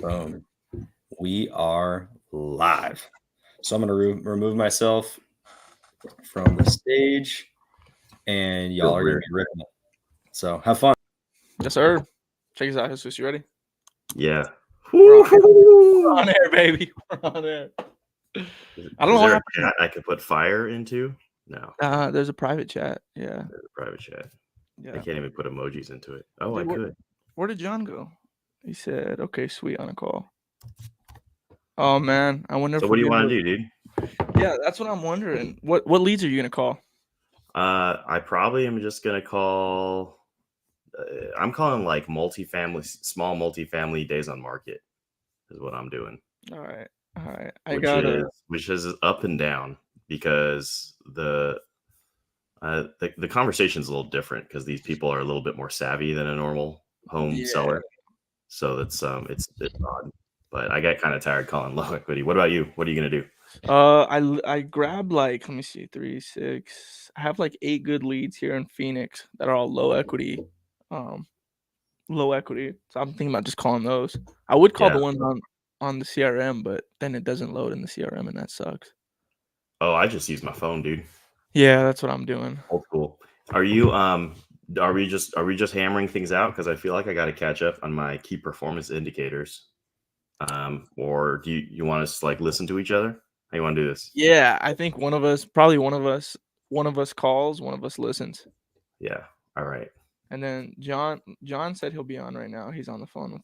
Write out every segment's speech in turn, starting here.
Boom. We are live. So I'm going to remove myself from the stage, and y'all are going to be ripping it. So have fun. Yes, sir. Check us out, Jesus. You ready? Yeah. We're on air, baby. We're on air. I don't know what Is there a happened. chat I could put fire into? No. There's a private chat. Yeah. There's a private chat. Yeah. I can't even put emojis into it. Oh, Dude, I could. Where did John go? He said, "Okay, sweet, on a call." Oh man, I wonder. So if what do you want to do, dude? Yeah, that's what I'm wondering. What leads are you gonna call? I probably am just gonna call. I'm calling like small multifamily days on market is what I'm doing. All right. Which is up and down because the conversation's a little different because these people are a little bit more savvy than a normal home seller. So that's it's odd. But I got kind of tired calling low equity. What about you? What are you gonna do? I grabbed like, let me see, 3, 6. I have like 8 good leads here in Phoenix that are all low equity. Low equity. So I'm thinking about just calling those. I would call the ones on the CRM, but then it doesn't load in the CRM, and that sucks. Oh, I just use my phone, dude. Yeah, that's what I'm doing. Old school. Are you are we just hammering things out? Because I feel like I got to catch up on my key performance indicators. Or do you want us to like listen to each other? How you want to do this? Yeah, I think one of us calls, one of us listens. Yeah. All right. And then John said he'll be on right now. He's on the phone with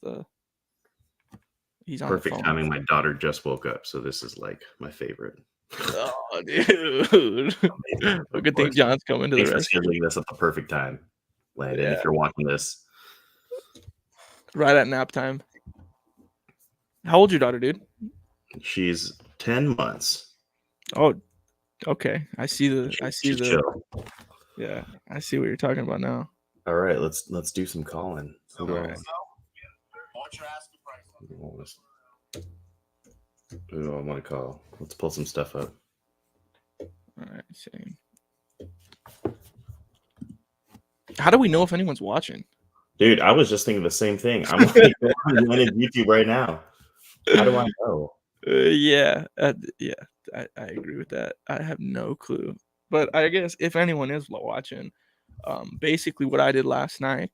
He's on perfect the phone. timing. My daughter just woke up, so this is like my favorite. Oh, dude! Good thing John's coming to the rescue. Scheduling this at the perfect time, Landon. If you're watching this, right at nap time. How old's your daughter, dude? She's 10 months. Oh, okay. I see the. Chill. Yeah, I see what you're talking about now. All right, let's do some calling. All right. Who do I want to call? Let's pull some stuff up. All right, same. How do we know if anyone's watching? Dude, I was just thinking the same thing. I'm like on YouTube right now. How do I know? Yeah, I agree with that. I have no clue. But I guess if anyone is watching, basically what I did last night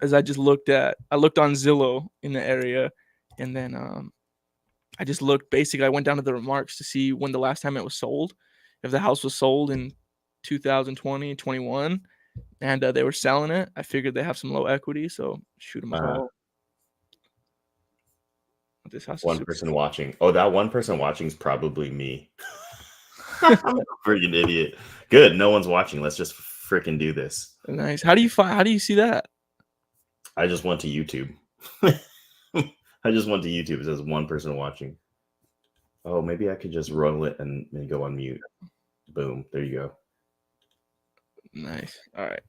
is I looked on Zillow in the area, and then I just looked. Basically, I went down to the remarks to see when the last time it was sold. If the house was sold in 2020, 21, and they were selling it, I figured they have some low equity, so shoot them as well. This house one person watching. Oh, that one person watching is probably me. I'm a freaking idiot. Good, no one's watching. Let's just freaking do this. Nice. How do you see that? I just went to YouTube. It says one person watching. Oh, maybe I could just roll it and go on mute. Boom. There you go. Nice. All right.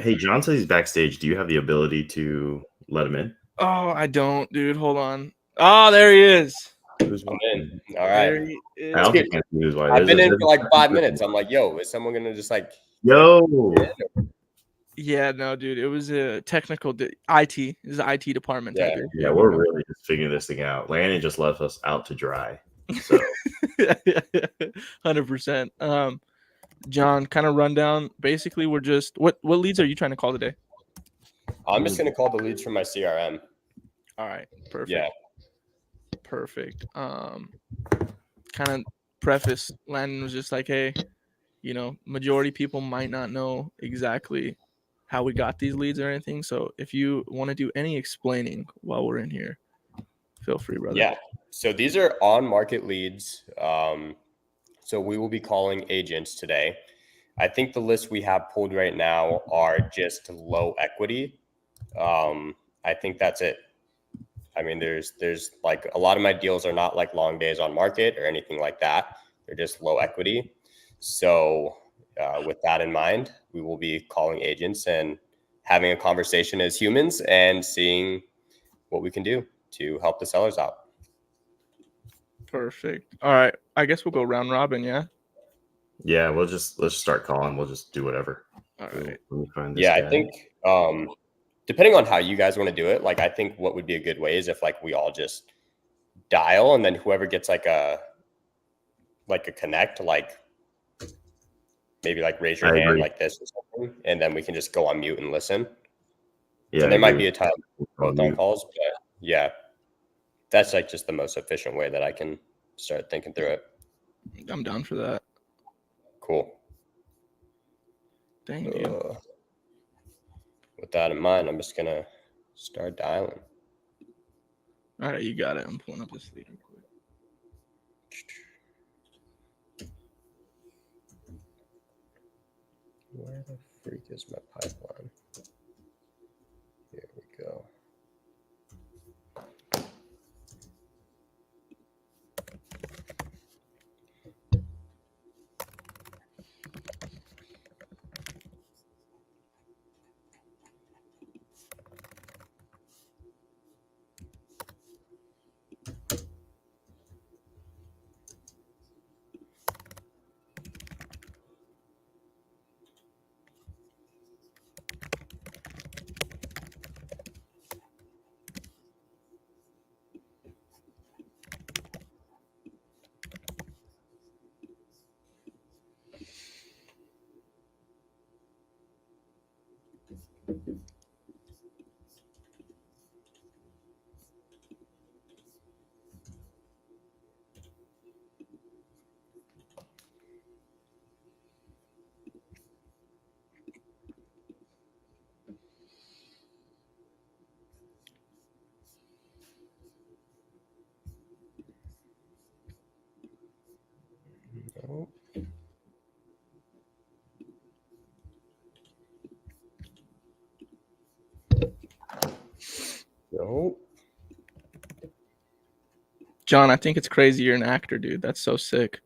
Hey, John says he's backstage. Do you have the ability to let him in? Oh, I don't, dude. Hold on. Oh, there he is. Who's in? All right. I've been in for like 5 minutes. I'm like, yo, is someone gonna just like? Yo. Yeah, no, dude. It was a technical IT. It was an IT department. Yeah, we're really just figuring this thing out. Landon just left us out to dry. So 100%. John, kind of rundown. Basically, we're just what leads are you trying to call today? I'm just gonna call the leads from my CRM. All right, perfect. Yeah, perfect. Kind of preface. Landon was just like, hey, majority people might not know exactly how we got these leads or anything. So if you want to do any explaining while we're in here, feel free, brother. Yeah. So these are on market leads. So we will be calling agents today. I think the list we have pulled right now are just low equity. I think that's it. I mean, there's like a lot of my deals are not like long days on market or anything like that. They're just low equity. So with that in mind, we will be calling agents and having a conversation as humans and seeing what we can do to help the sellers out. Perfect. All right. I guess we'll go round robin. Yeah. Yeah. Let's start calling. We'll just do whatever. All right. I think depending on how you guys want to do it, like I think what would be a good way is if like we all just dial, and then whoever gets like a connect, like maybe like raise your hand like this or something, and then we can just go on mute and listen. Yeah, so there might be a time both on calls, but yeah, that's like just the most efficient way that I can start thinking through it. I'm down for that. Cool. Thank you. With that in mind, I'm just gonna start dialing. All right, you got it. I'm pulling up this lead real quick. Where the freak is my pipeline? Here we go. Nope. Nope. John, I think it's crazy you're an actor, dude. That's so sick.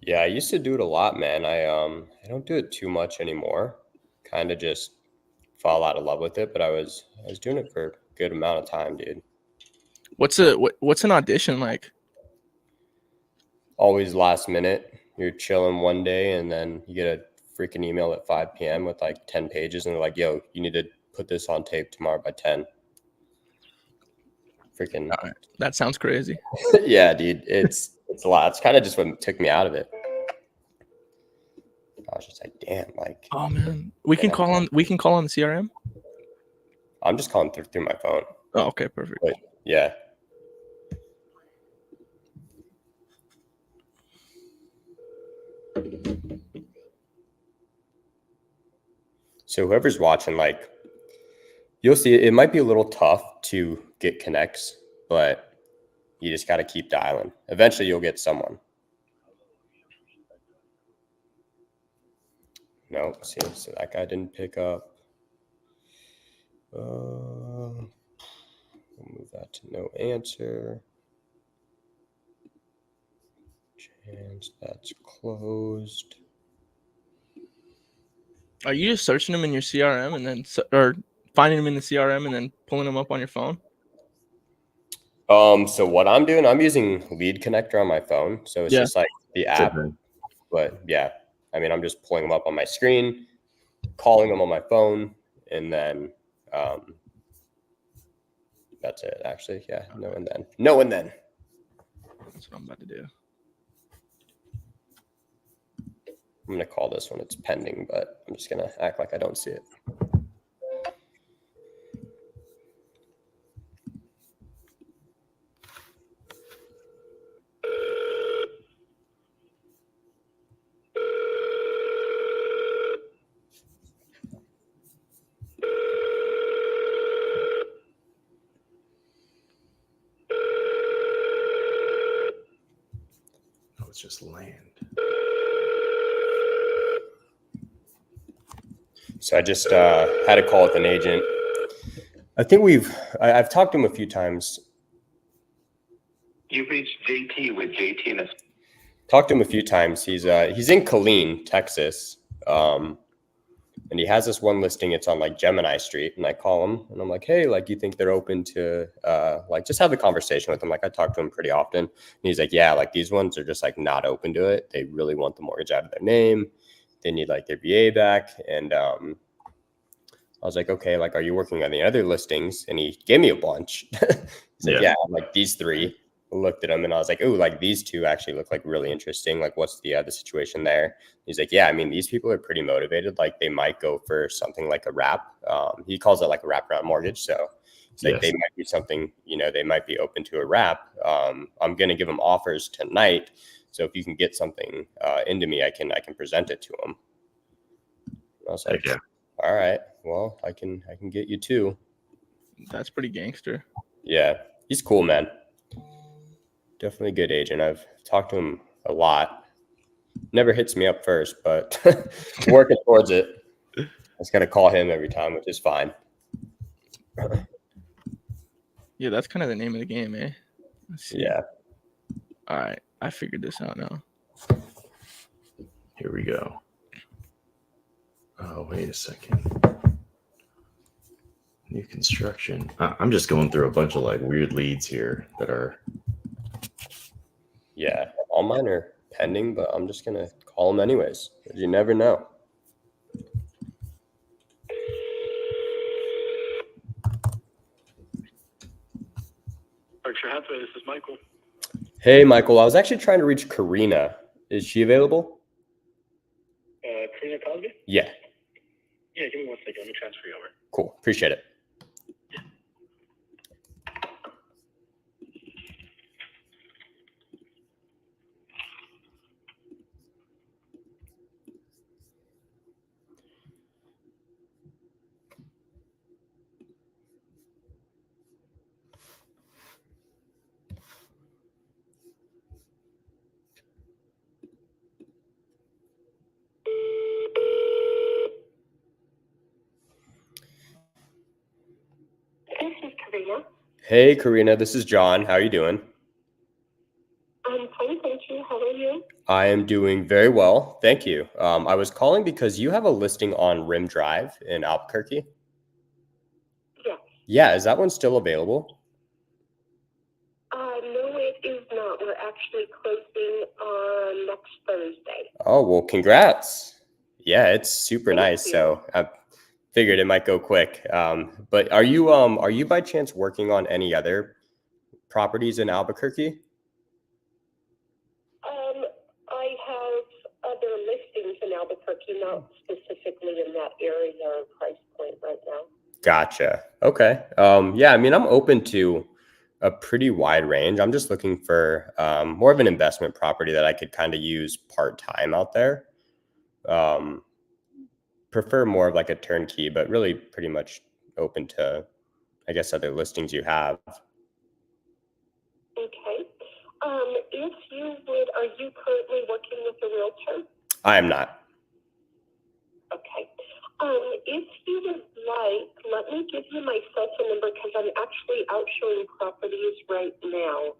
Yeah, I used to do it a lot, man. I don't do it too much anymore. Kind of just fall out of love with it, but I was doing it for a good amount of time, dude. What's an audition like? Always last minute. You're chilling one day and then you get a freaking email at 5 p.m. with like 10 pages and they're like, yo, you need to put this on tape tomorrow by 10. Freaking. All right. That sounds crazy. Yeah, dude. It's a lot. It's kind of just what took me out of it. I was just like, damn, like. Oh man. We can call on the CRM? I'm just calling through my phone. Oh, okay, perfect. But, yeah. So whoever's watching, like, you'll see it might be a little tough to get connects, but you just got to keep dialing. Eventually you'll get someone. No, see, so that guy didn't pick up. We'll move that to no answer. Chance that's closed. Are you just searching them in your CRM and then, or finding them in the CRM and then pulling them up on your phone? So what I'm doing, I'm using Lead Connector on my phone. So it's just like the app, but yeah, I mean, I'm just pulling them up on my screen, calling them on my phone, and then that's it, actually. Yeah, no and then. That's what I'm about to do. I'm going to call this one. It's pending, but I'm just going to act like I don't see it. Oh, it's just land. So I just had a call with an agent. I think I've talked to him a few times. You've reached JT with JT and Talked to him a few times. He's in Killeen, Texas. And he has this one listing. It's on like Gemini Street. And I call him and I'm like, hey, like, you think they're open to like just have the conversation with him? Like, I talk to him pretty often. And he's like, yeah, like these ones are just like not open to it. They really want the mortgage out of their name. They need like their VA back. And I was like, okay, like, are you working on the other listings? And he gave me a bunch. He's like, yeah, like these 3. I looked at them and I was like, oh, like these 2 actually look like really interesting. Like, what's the other situation there? He's like, yeah, I mean, these people are pretty motivated. Like, they might go for something like a wrap. He calls it like a wraparound mortgage. So it's like they might be something, they might be open to a wrap. I'm going to give them offers tonight. So if you can get something into me, I can present it to them. I was like, all right, well, I can get you 2. That's pretty gangster. Yeah, he's cool, man. Definitely a good agent. I've talked to him a lot. Never hits me up first, but working towards it. I just got to call him every time, which is fine. Yeah, that's kind of the name of the game, eh? Let's see. Yeah. All right, I figured this out now. Here we go. Oh, wait a second. New construction. I'm just going through a bunch of like weird leads here that are. Yeah, all mine are pending, but I'm just going to call them anyways. You never know. Berkshire Hathaway, this is Michael. Hey, Michael, I was actually trying to reach Karina. Is she available? Karina Cosby? Yeah. Yeah, give me 1 second. Let me transfer you over. Cool. Appreciate it. This is Karina. Hey, Karina, this is John. How are you doing? I'm fine, thank you. How are you? I am doing very well. Thank you. I was calling because you have a listing on Rim Drive in Albuquerque. Yes. Yeah, is that one still available? No, it is not. We're actually closing on next Thursday. Oh, well, congrats. Yeah, it's super Thank nice. you. So I figured it might go quick. But are you by chance working on any other properties in Albuquerque? I have other listings in Albuquerque, not specifically in that area or price point right now. Gotcha. Okay. Yeah, I mean, I'm open to a pretty wide range. I'm just looking for more of an investment property that I could kind of use part-time out there. Prefer more of like a turnkey, but really pretty much open to, I guess, other listings you have. Okay. If you would, are you currently working with a realtor? I am not. Okay. If you would like, let me give you my cell phone number because I'm actually out showing properties right now.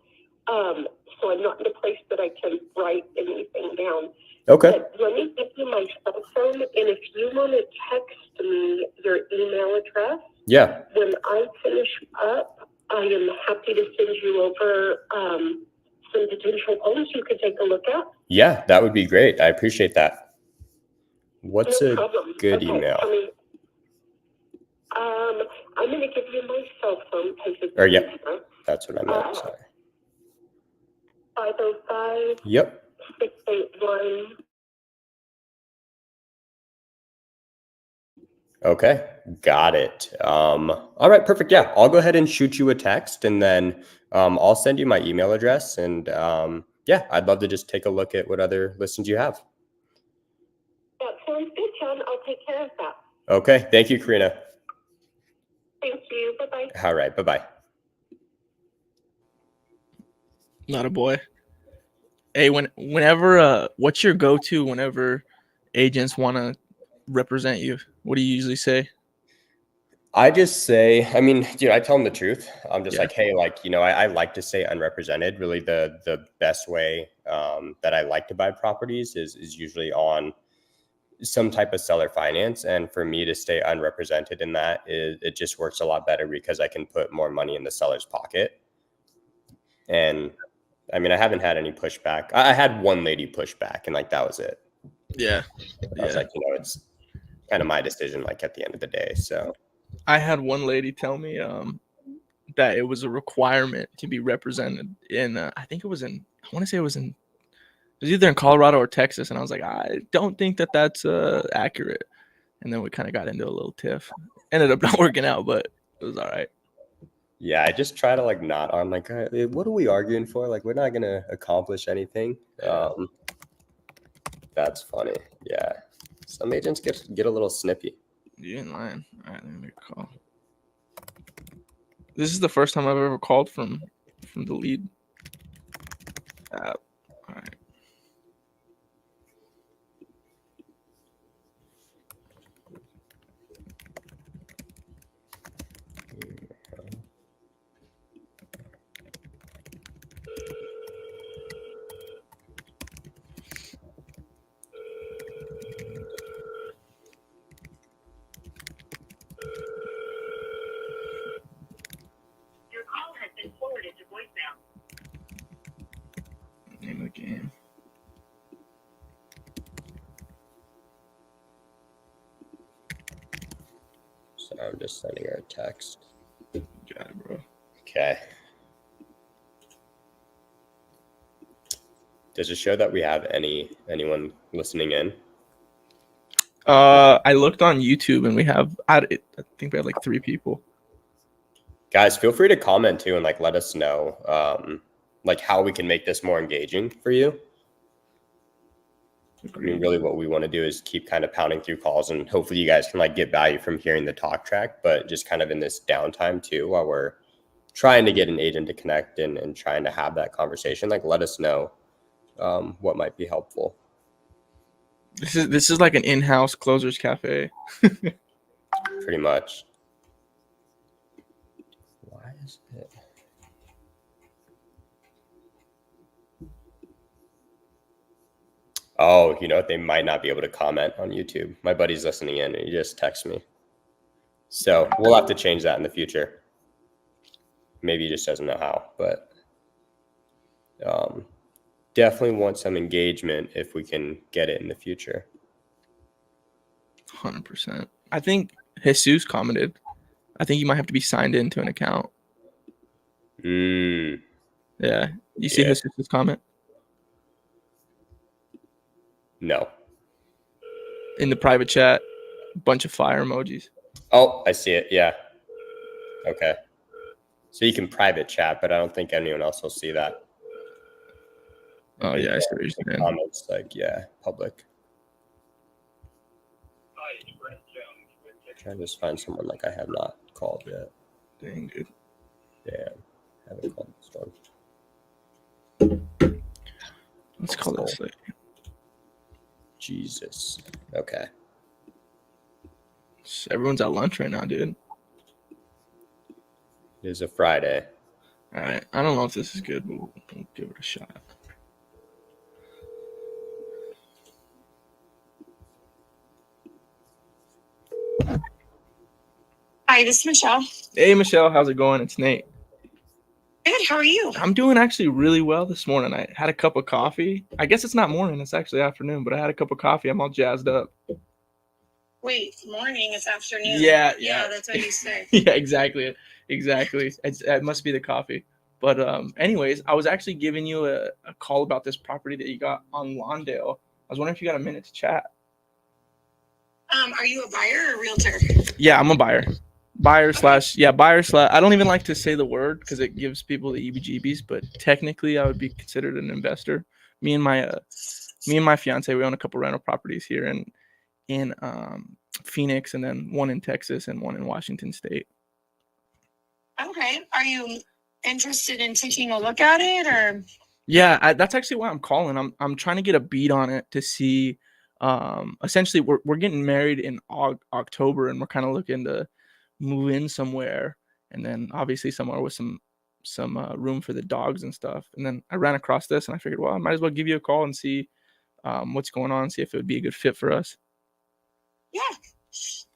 So I'm not in a place that I can write anything down. Okay. But let me give you my cell phone, and if you want to text me your email address, Yeah. when I finish up, I am happy to send you over some potential homes you could take a look at. Yeah, that would be great. I appreciate that. What's No a problem. good Okay, email? I'm going to give you my cell phone because it's Or, yep. easier. That's what I meant. Sorry. 505 Yep. 681. Okay. Got it. All right. Perfect. Yeah. I'll go ahead and shoot you a text, and then I'll send you my email address. And yeah, I'd love to just take a look at what other listings you have. That sounds good, John. I'll take care of that. Okay. Thank you, Karina. Thank you. Bye-bye. All right. Bye-bye. Not a boy. Hey, whenever what's your go-to whenever agents want to represent you? What do you usually say? I just say, I mean, I tell them the truth. I'm just Yeah. like, hey, like, I like to stay unrepresented. Really, the best way that I like to buy properties is usually on some type of seller finance. And for me to stay unrepresented in that, it just works a lot better because I can put more money in the seller's pocket. And I mean, I haven't had any pushback. I had one lady push back, and like that was it. Yeah. I was like, kind of my decision, like at the end of the day. So I had one lady tell me that it was a requirement to be represented in I think it was in I want to say it was either in Colorado or Texas, and I was like, I don't think that's accurate. And then we kind of got into a little tiff. Ended up not working out, but it was all right. yeah, I just try to like not. I'm like, what are we arguing for? Like, we're not gonna accomplish anything. That's funny. Yeah, some agents get a little snippy. You ain't lying. All right, let me make a call. This is the first time I've ever called from the lead app. All right. Your call has been forwarded to voicemail. Name of the game. So I'm just sending her a text. Got it, bro. Okay. Does it show that we have anyone listening in? I looked on YouTube and we have I think we had like 3 people. Guys, feel free to comment too and like let us know like how we can make this more engaging for you. I mean, really what we want to do is keep kind of pounding through calls, and hopefully you guys can like get value from hearing the talk track, but just kind of in this downtime too, while we're trying to get an agent to connect and trying to have that conversation, like let us know what might be helpful. This is like an in-house closers cafe. Pretty much. Why is it? Oh, you know what? They might not be able to comment on YouTube. My buddy's listening in and he just texted me. So we'll have to change that in the future. Maybe he just doesn't know how, but definitely want some engagement if we can get it in the future. 100%. I think Jesus commented. I think you might have to be signed into an account. Yeah. You see Jesus' comment? No. In the private chat, a bunch of fire emojis. Oh, I see it. Yeah. Okay. So you can private chat, but I don't think anyone else will see that. Oh, yeah, I see what you're saying. Comments like, yeah, public. Trying to just find someone like I have not called yet. Dang, dude. Damn. Haven't called this one. Let's call this like Jesus. Okay. everyone's at lunch right now, dude. It is a Friday. All right. I don't know if this is good, but we'll give it a shot. Hi, this is Michelle. Hey, Michelle. How's it going? It's Nate. Good. How are you? I'm doing actually really well this morning. I had a cup of coffee. I guess it's not morning. It's actually afternoon, but I had a cup of coffee. I'm all jazzed up. Wait, morning. It's afternoon. Yeah. That's what you say. Yeah, exactly. It must be the coffee. But anyways, I was actually giving you a call about this property that you got on Lawndale. I was wondering if you got a minute to chat. Are you a buyer or a realtor? Yeah, I'm a buyer. Buyer slash. I don't even like to say the word because it gives people the EBGBs, but technically I would be considered an investor. Me and my fiance, we own a couple rental properties here in Phoenix, and then one in Texas and one in Washington State. Okay. Are you interested in taking a look at it, or? Yeah, that's actually why I'm calling. I'm trying to get a beat on it to see. Essentially, we're getting married in October, and we're kind of looking to move in somewhere, and then obviously somewhere with some room for the dogs and stuff. And then I ran across this, and I figured, well, I might as well give you a call and see what's going on, see if it would be a good fit for us. Yeah.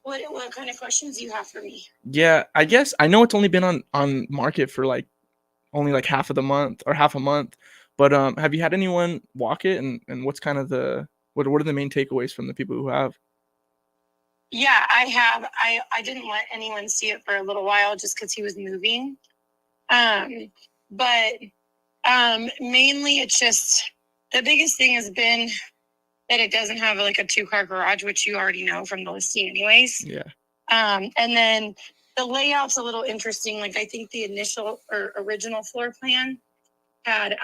What kind of questions do you have for me? Yeah, I guess I know it's only been on market for only half a month, but have you had anyone walk it, and what's kind of what are the main takeaways from the people who have? Yeah, I have. I didn't let anyone see it for a little while just because he was moving. But mainly it's just the biggest thing has been that it doesn't have like a 2-car garage, which you already know from the listing anyways. Yeah. And then the layout's a little interesting. Like I think the initial or original floor plan had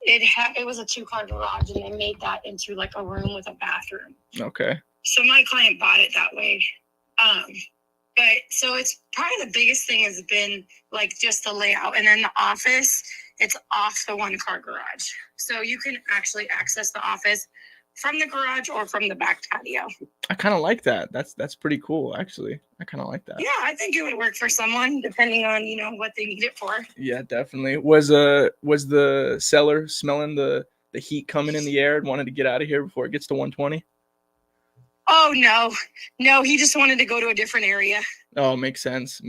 it was a 2-car garage and they made that into like a room with a bathroom. Okay. So my client bought it that way. But so it's probably the biggest thing has been like just the layout. And then the office, it's off the 1-car garage. So you can actually access the office from the garage or from the back patio. I kind of like that. That's pretty cool, actually. I kind of like that. Yeah, I think it would work for someone depending on, what they need it for. Yeah, definitely. Was the seller smelling the heat coming in the air and wanted to get out of here before it gets to 120? Oh, no, he just wanted to go to a different area. Oh, makes sense.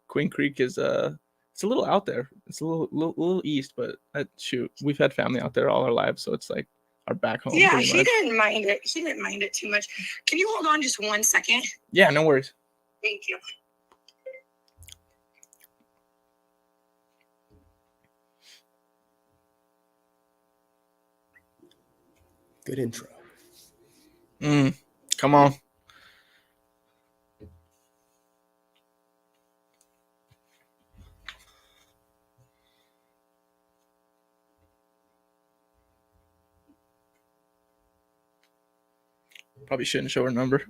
Queen Creek is it's a little out there. It's a little east, but shoot, we've had family out there all our lives, so it's like our back home. Yeah, he didn't mind it. He didn't mind it too much. Can you hold on just 1 second? Yeah, no worries. Thank you. Good intro. Come on. Probably shouldn't show her number.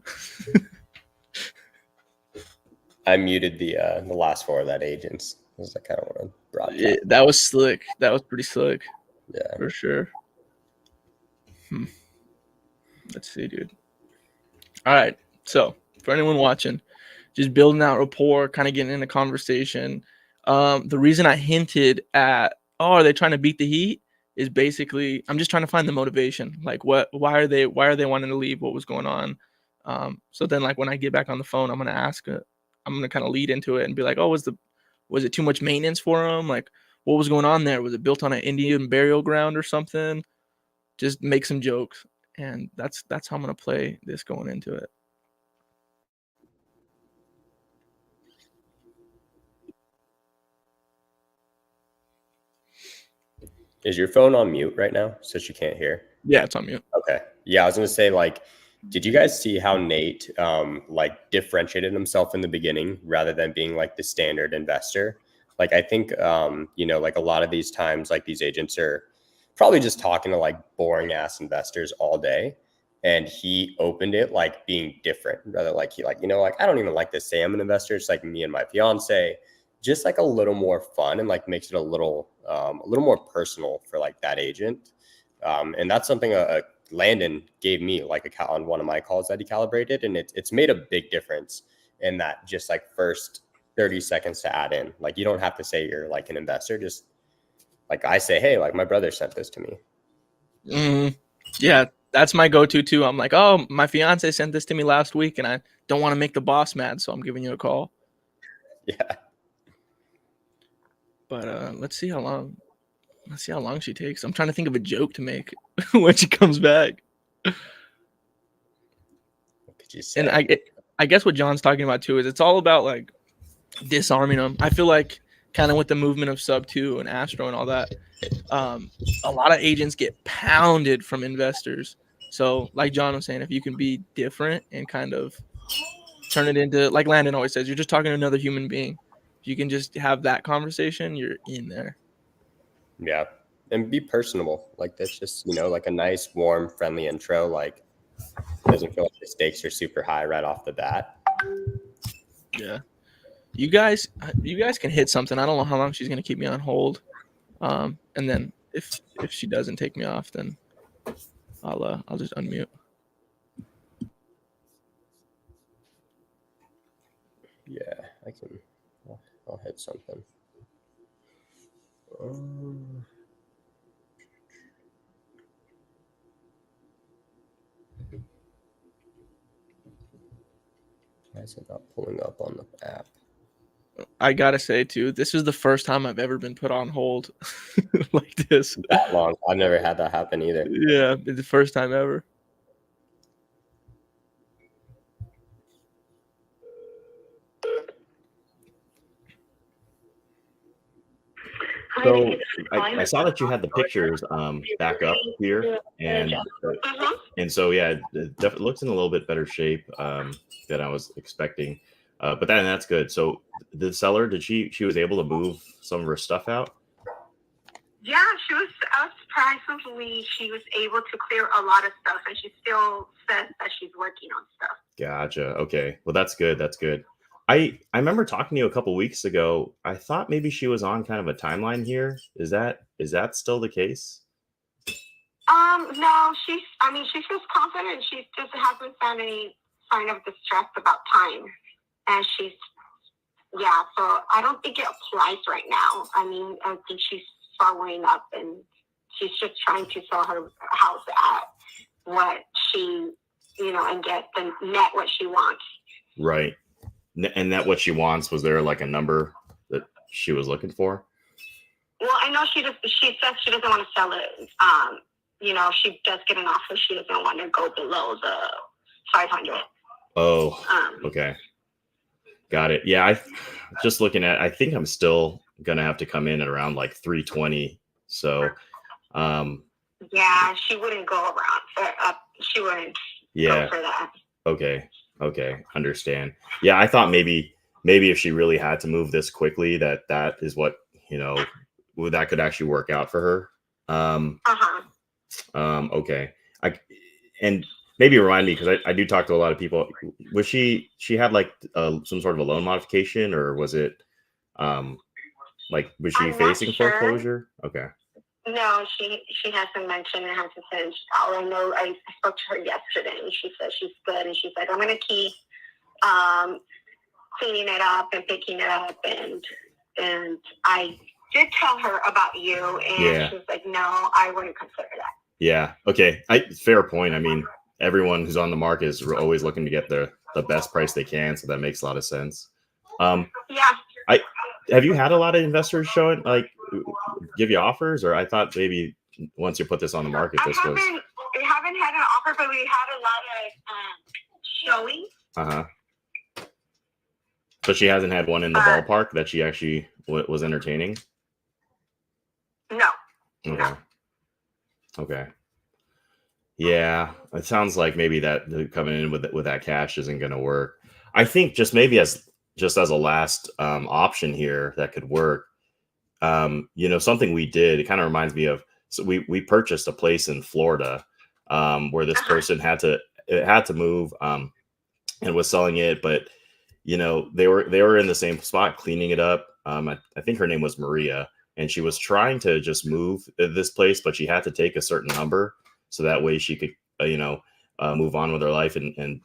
I muted the last 4 of that agents. Because I kind of want to broadcast. That was slick. That was pretty slick. Yeah. For sure. Let's see, dude. All right. So for anyone watching, just building out rapport, kind of getting in a conversation. The reason I hinted at, are they trying to beat the heat? Is basically I'm just trying to find the motivation. Like why are they wanting to leave? What was going on? So then like when I get back on the phone, I'm gonna ask. I'm gonna kind of lead into it and be like, oh, was it too much maintenance for them? Like what was going on there? Was it built on an Indian burial ground or something? Just make some jokes, and that's how I'm gonna play this going into it. Is your phone on mute right now so she can't hear? Yeah, it's on mute. Okay. Yeah, I was gonna say, like, did you guys see how Nate like differentiated himself in the beginning rather than being like the standard investor? Like I think like a lot of these times, like these agents are probably just talking to like boring ass investors all day. And he opened it like being different, rather like he like, I don't even like to say I'm an investor. It's like me and my fiance, just like a little more fun and like makes it a little more personal for like that agent. And that's something Landon gave me like on one of my calls that he calibrated, and it's made a big difference in that just like first 30 seconds to add in. Like you don't have to say you're like an investor, just like I say, hey, like my brother sent this to me. Yeah, that's my go-to too. I'm like, oh, my fiance sent this to me last week and I don't want to make the boss mad, so I'm giving you a call. Yeah. But let's see how long she takes. I'm trying to think of a joke to make when she comes back. What could you say? And I guess what John's talking about too is it's all about like disarming them. I feel like kind of with the movement of Sub 2 and Astro and all that, a lot of agents get pounded from investors. So like John was saying, if you can be different and kind of turn it into, like Landon always says, you're just talking to another human being. If you can just have that conversation, you're in there. Yeah. And be personable. Like that's just, like a nice, warm, friendly intro. Like doesn't feel like the stakes are super high right off the bat. Yeah. You guys can hit something. I don't know how long she's going to keep me on hold. And then if she doesn't take me off, then I'll just unmute. Yeah, I can. I'll hit something. Why is it not pulling up on the app? I gotta say too, this is the first time I've ever been put on hold like this. That long. I've never had that happen either. Yeah, it's the first time ever. So I saw that you had the pictures back up here, and so yeah, it definitely looks in a little bit better shape than I was expecting. But that's good. So the seller, she was able to move some of her stuff out? Yeah, I was surprised she was able to clear a lot of stuff, and she still says that she's working on stuff. Gotcha. Okay. Well, that's good. That's good. I remember talking to you a couple weeks ago. I thought maybe she was on kind of a timeline here. Is that still the case? No, she feels confident. She just hasn't found any sign of distress about time. And so I don't think it applies right now. I mean, I think she's following up, and she's just trying to sell her house at what she, and get the net what she wants. Right. And that what she wants, was there like a number that she was looking for? Well, I know she says she doesn't want to sell it. She does get an offer. She doesn't want to go below the 500. Oh, okay. Got it. Yeah, just looking at, I think I'm still gonna have to come in at around like 320. So, yeah, she wouldn't go around. She wouldn't go for that. Okay. Understand. Yeah, I thought maybe if she really had to move this quickly, that is what that could actually work out for her. Okay. And maybe remind me, because I do talk to a lot of people. Was she had like some sort of a loan modification, or was it was she facing foreclosure? Okay. No, she hasn't mentioned it. Hasn't said. All I know, I spoke to her yesterday, and she said she's good, and she's like, I'm gonna keep cleaning it up and picking it up, and I did tell her about you, and she was like, no, I wouldn't consider that. Yeah. Okay. Fair point. I mean, everyone who's on the market is always looking to get the best price they can, so that makes a lot of sense. Yeah. Have you had a lot of investors showing, like, give you offers, or I thought maybe once you put this on the market, we haven't had an offer, but we had a lot of showings. But she hasn't had one in the ballpark that she actually was entertaining. No. Okay. Okay. Yeah, it sounds like maybe that coming in with that cash isn't going to work. I think just maybe as a last option here that could work. Something we did, it kind of reminds me of, so we purchased a place in Florida where this person had to move and was selling it, but they were in the same spot cleaning it up. I think her name was Maria, and she was trying to just move this place, but she had to take a certain number so that way she could move on with her life and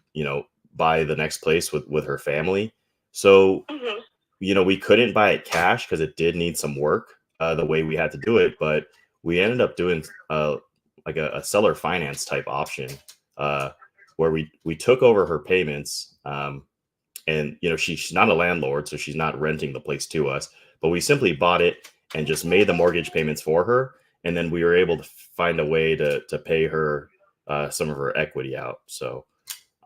buy the next place with her family. So we couldn't buy it cash because it did need some work the way we had to do it, but we ended up doing like a seller finance type option where we took over her payments, and she's not a landlord, so she's not renting the place to us, but we simply bought it and just made the mortgage payments for her, and then we were able to find a way to pay her some of her equity out. So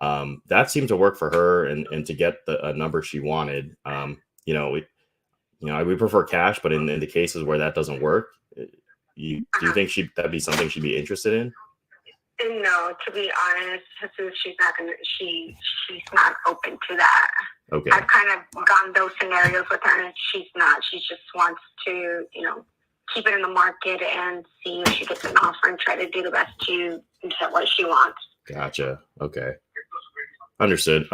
that seemed to work for her, and to get a number she wanted. We prefer cash, but in the cases where that doesn't work, do you think that'd be something she'd be interested in? No, to be honest, she's not open to that. Okay. I've kind of gone those scenarios with her, and she's not. She just wants to, keep it in the market and see if she gets an offer and try to do the best to get what she wants. Gotcha. Okay. Understood.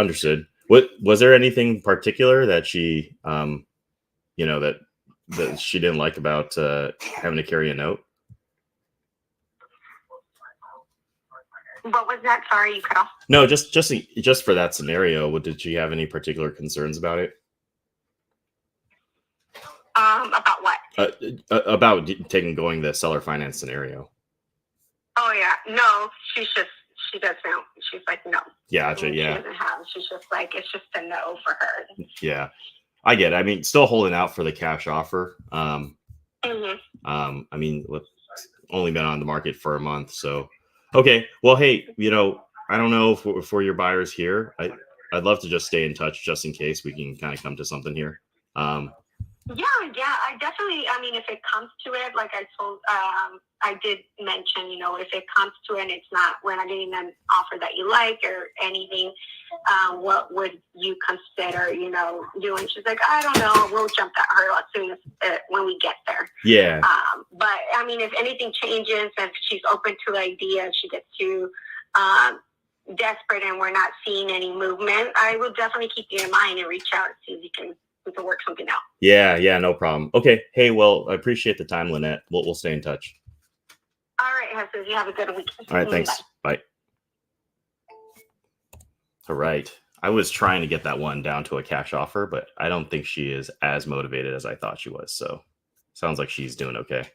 What was there anything particular that she, that she didn't like about having to carry a note? What was that? Sorry, you cut off. No, just for that scenario. Did she have any particular concerns about it? About what? About going the seller finance scenario. Oh yeah, no, she doesn't. She's like, no. Gotcha. Yeah. She doesn't have. She's just like, it's just a no for her. Yeah, I get it. I mean, still holding out for the cash offer. I mean, only been on the market for a month, so. Okay. Well, hey, I don't know if for your buyers here, I'd love to just stay in touch just in case we can kind of come to something here. Yeah, I definitely, I mean, if it comes to it, like I told, I did mention, if it comes to it and we're not getting an offer that you like or anything, what would you consider, doing? She's like, I don't know, we'll jump that hurdle as soon as, when we get there. Yeah. But I mean, if anything changes, if she's open to the idea, if she gets too, desperate and we're not seeing any movement, I will definitely keep you in mind and reach out and see if we can work something out. Yeah, no problem. Okay. Hey, well, I appreciate the time, Lynette. We'll stay in touch. All right, Jesus, you have a good weekend. All right, thanks. Bye. All right. I was trying to get that one down to a cash offer, but I don't think she is as motivated as I thought she was. So sounds like she's doing okay.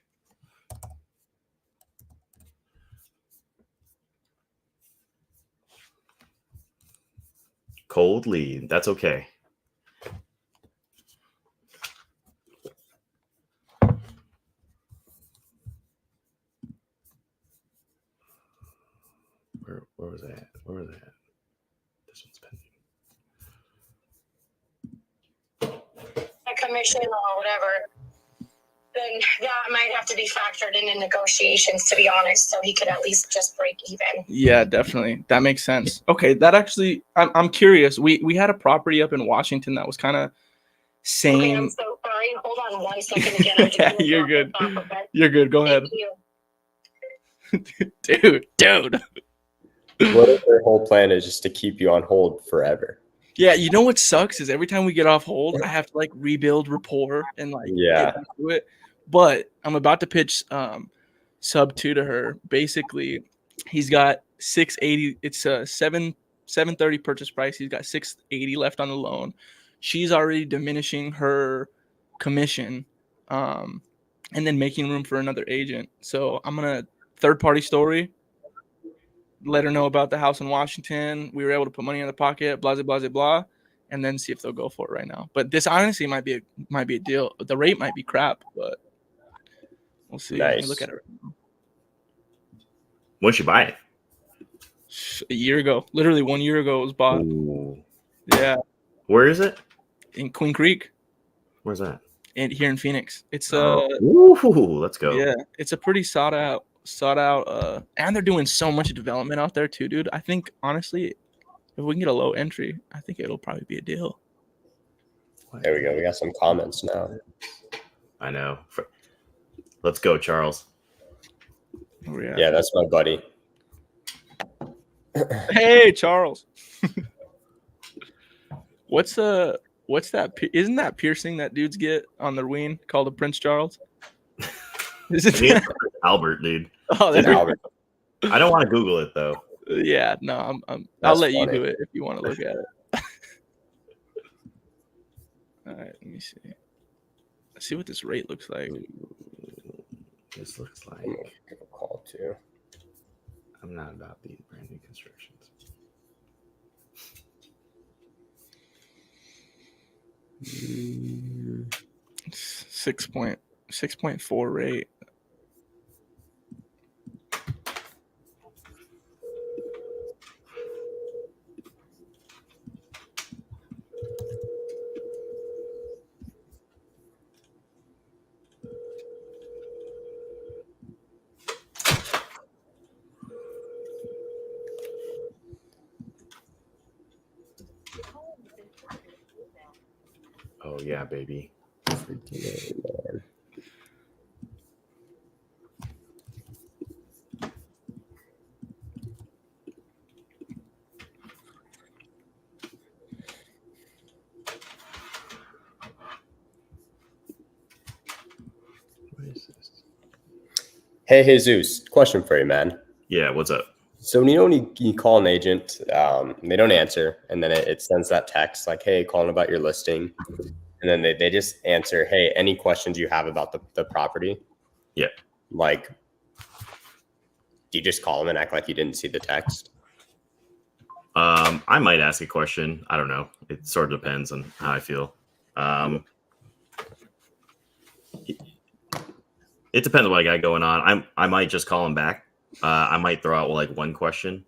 Cold lead. That's okay. Where was that? This one's pending. A commission or whatever, then that might have to be factored in negotiations, to be honest, so he could at least just break even. Yeah, definitely. That makes sense. Okay, that actually, I'm curious. We had a property up in Washington that was kind of same. Okay, I'm so sorry. Hold on 1 second again. Yeah, you're good. You're good. Go ahead. Dude. What if their whole plan is just to keep you on hold forever? Yeah, you know what sucks is every time we get off hold, I have to like rebuild rapport and like get into it. But I'm about to pitch sub 2 to her. Basically, he's got 680. It's a 730 purchase price. He's got 680 left on the loan. She's already diminishing her commission, and then making room for another agent. So I'm gonna third party story. Let her know about the house in Washington. We were able to put money in the pocket, blah, blah, blah, blah, and then see if they'll go for it right now. But this honestly might be a deal. The rate might be crap, but we'll see. Nice. Let me look at it right now. When did you buy it? A year ago. Literally 1 year ago it was bought. Ooh. Yeah. Where is it? In Queen Creek. Where's that? And here in Phoenix. It's let's go. Yeah, it's a pretty sought out and they're doing so much development out there too, dude. I think honestly, if we can get a low entry, I think it'll probably be a deal. There we go. We got some comments now. I know. Let's go, Charles. Yeah, that's my buddy. Hey, Charles. What's that? Isn't that piercing that dudes get on their ween called a Prince Charles? Is it Albert, dude? Oh, that's Albert. I don't want to Google it though. Yeah, no, I'll let you do it if you want to look at it. All right, let me see. Let's see what this rate looks like. This looks like. I'm gonna give a call too. I'm not about these brand new constructions. 6.4 rate. Oh yeah, baby. Hey, Jesus, question for you, man. Yeah, what's up? So when you call an agent, they don't answer, and then it sends that text like, hey, calling about your listing. And then they just answer, hey, any questions you have about the property? Yeah. Like, do you just call them and act like you didn't see the text? I might ask a question. I don't know. It sort of depends on how I feel. It depends on what I got going on. I might just call them back. I might throw out like one question.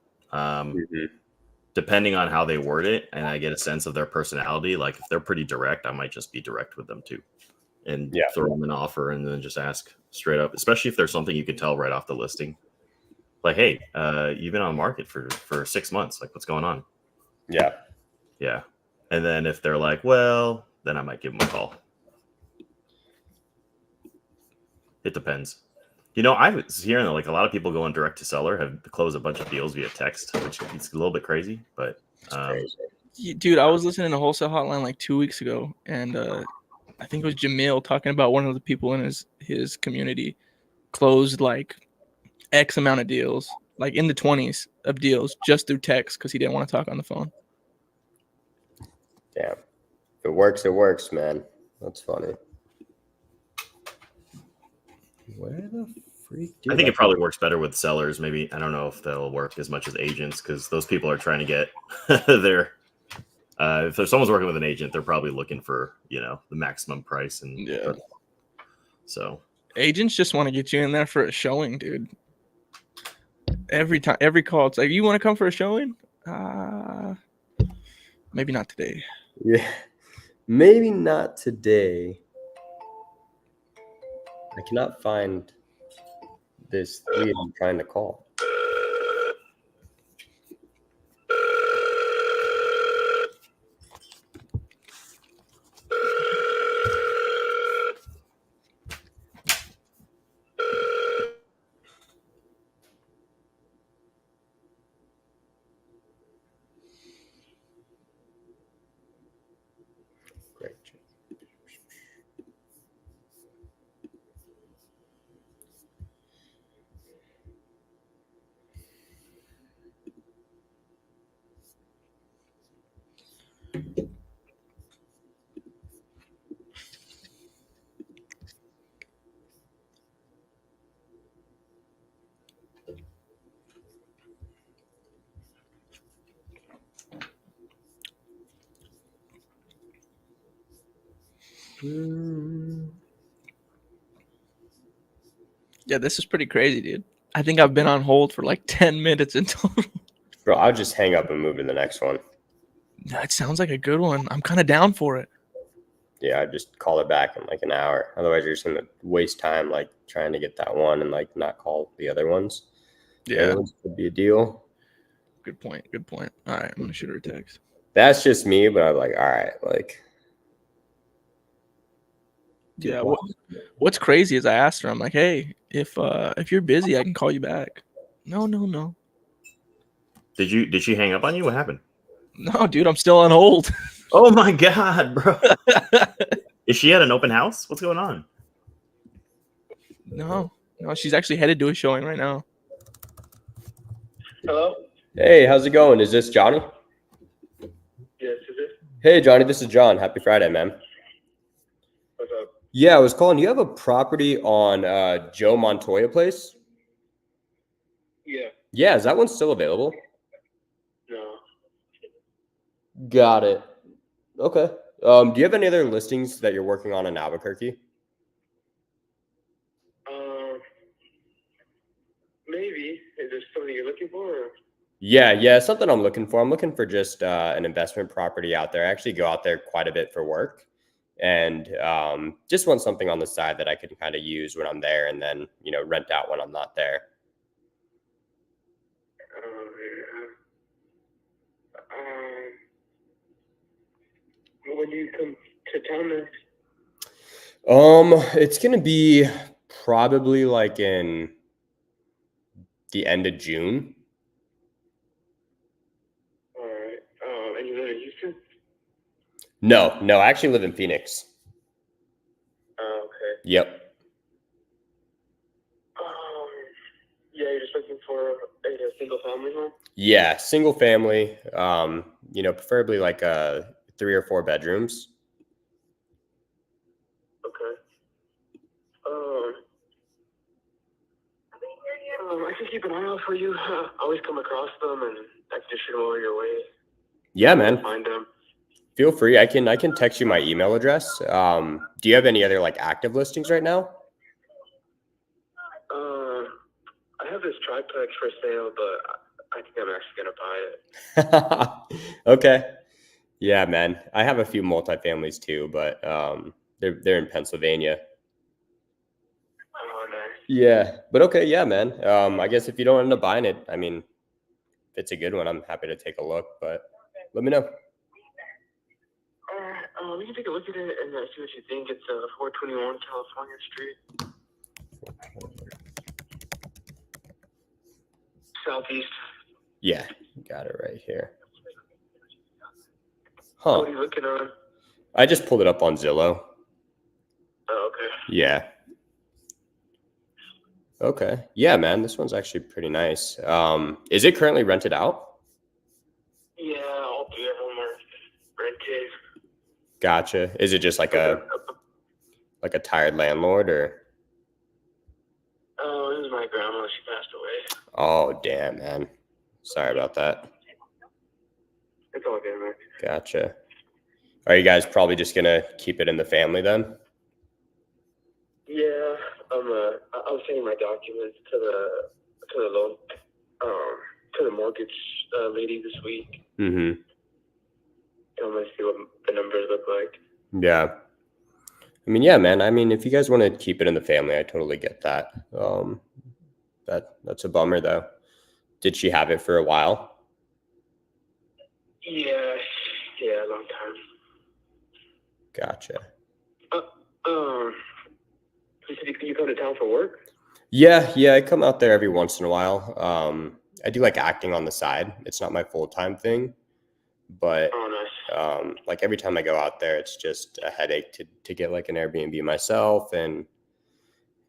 Depending on how they word it, and I get a sense of their personality. Like if they're pretty direct, I might just be direct with them too. and Yeah. throw them an offer and then just ask straight up, especially if there's something you can tell right off the listing. Like, hey, you've been on market for 6 months. Like, what's going on? Yeah. Yeah. And then if they're like, well, then I might give them a call. It depends. You know, I was hearing that like a lot of people going direct to seller have closed a bunch of deals via text, which is a little bit crazy, but Dude, I was listening to Wholesale Hotline like 2 weeks ago, and I think it was Jamil talking about one of the people in his community closed like X amount of deals, like in the 20s of deals, just through text because he didn't want to talk on the phone. Damn. If it works, man. That's funny. Where the freak? I think it probably works better with sellers. Maybe I don't know if that'll work as much as agents because those people are trying to get their. If someone's working with an agent, they're probably looking for the maximum price and Yeah. So Agents just want to get you in there for a showing, dude. Every time, every call, it's like, you want to come for a showing? Maybe not today. Yeah, maybe not today. I cannot find this lead I'm trying to call. Great. Yeah, this is pretty crazy, dude. I think I've been on hold for like 10 minutes in total. Bro, I'll just hang up and move to the next one. That sounds like a good one. I'm kind of down for it. Yeah, I just call it back in like an hour. Otherwise, you're just gonna waste time like trying to get that one and like not call the other ones. The other ones could be a deal. Good point. Good point. All right, I'm gonna shoot her a text. That's just me, but I'm like, all right, like. Yeah. What's crazy is I asked her, I'm like, hey, if you're busy, I can call you back. No. did she hang up on you? What happened? No, dude, I'm still on hold. Oh my god, bro! Is she at an open house? What's going on? No, she's actually headed to a showing right now. Hello? Hey, how's it going? Is this Johnny? Yes, is it? Hey, Johnny, this is John. Happy Friday, man. What's up? Yeah, I was calling. You have a property on Joe Montoya Place? Yeah. Yeah, is that one still available? No. Got it. Okay. Do you have any other listings that you're working on in Albuquerque? Maybe. Is there something you're looking for? Or? Yeah, something I'm looking for. I'm looking for just an investment property out there. I actually go out there quite a bit for work, and just want something on the side that I can kind of use when I'm there, and then rent out when I'm not there. When do you come to town next? It's gonna be probably like in the end of June. All right. And you live in Houston? No, I actually live in Phoenix. Oh, okay. Yep. Yeah, you're just looking for a single family home? Yeah, single family. Preferably like 3 or 4 bedrooms. Okay. I can keep an eye out for you. I always come across them, and I can just shoot them over your way. Yeah, man. Find them. Feel free. I can text you my email address. Do you have any other like active listings right now? I have this triplex for sale, but I think I'm actually gonna buy it. Okay. Yeah, man. I have a few multifamilies too, but They're in Pennsylvania. Oh, nice. Yeah, but okay, yeah, man. I guess if you don't end up buying it, I mean, if it's a good one, I'm happy to take a look. But let me know. All right, we can take a look at it and see what you think. It's 421 California Street, Southeast. Yeah, got it right here. What Huh? are you looking on? I just pulled it up on Zillow. Oh, okay. Yeah. Okay. Yeah, man. This one's actually pretty nice. Is it currently rented out? Yeah, all three of them are rented. Gotcha. Is it just like a tired landlord or? Oh, it was my grandma. She passed away. Oh, damn, man. Sorry about that. It's all good, man. Gotcha. Are you guys probably just gonna keep it in the family then? Yeah, I was sending my documents to the loan, to the mortgage lady this week. Mm-hmm. I'm gonna see what the numbers look like. Yeah. I mean, yeah, man. I mean, if you guys want to keep it in the family, I totally get that. That's a bummer though. Did she have it for a while? Yeah, a long time. Gotcha. You said you come to town for work? Yeah, I come out there every once in a while. I do like acting on the side. It's not my full-time thing, but Oh, nice. like every time I go out there, it's just a headache to get like an Airbnb myself and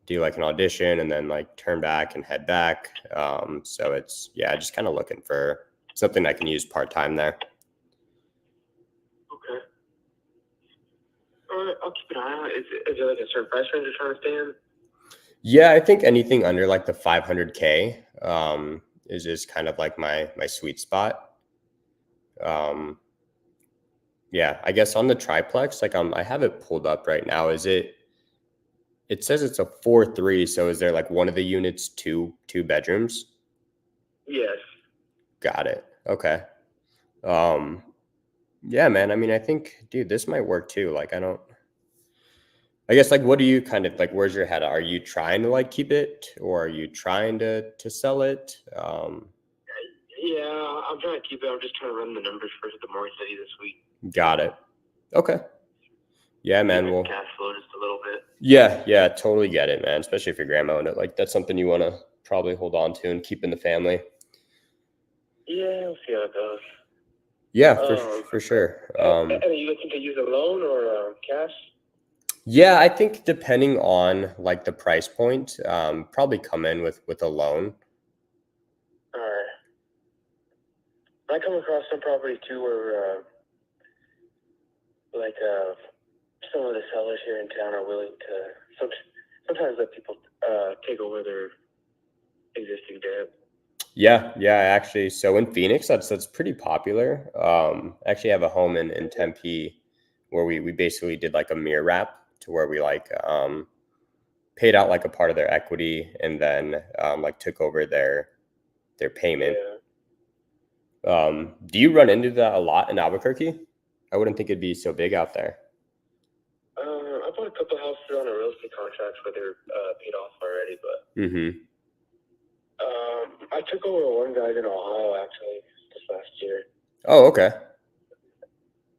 do like an audition and then like turn back and head back. So it's, yeah, just kind of looking for something I can use part-time there. Okay. All right, I'll keep an eye out. Is there like a certain price range you're trying to stay in? Yeah, I think anything under like the 500K is just kind of like my sweet spot. Yeah, I guess on the triplex, like I have it pulled up right now. It says it's a 4-3, so is there like one of the units two bedrooms? Yes. Got it. Okay. Yeah, man. I mean, I think, dude, this might work too. Like I guess like what do you kind of like, where's your head at? Are you trying to like keep it or are you trying to sell it? Yeah, I'm trying to keep it. I'm just trying to run the numbers for the mortgage lady this week. Got it. Okay. Yeah, man. Yeah, Well, cash flow just a little bit. yeah, totally get it, man. Especially if your grandma owned it. Like that's something you want to probably hold on to and keep in the family. Yeah, we'll see how it goes. Yeah, for sure. And are you looking to use a loan or cash? Yeah, I think depending on like the price point, probably come in with a loan. All right. I come across some properties too where, some of the sellers here in town are willing to sometimes let people take over their existing debt. Yeah, actually. So in Phoenix, that's pretty popular. I actually have a home in Tempe where we basically did like a mirror wrap to where we like paid out like a part of their equity and then like took over their payment. Yeah. Do you run into that a lot in Albuquerque? I wouldn't think it'd be so big out there. I bought a couple houses on a real estate contract where they're paid off already, but I took over one guy in Ohio actually this last year. Oh, okay.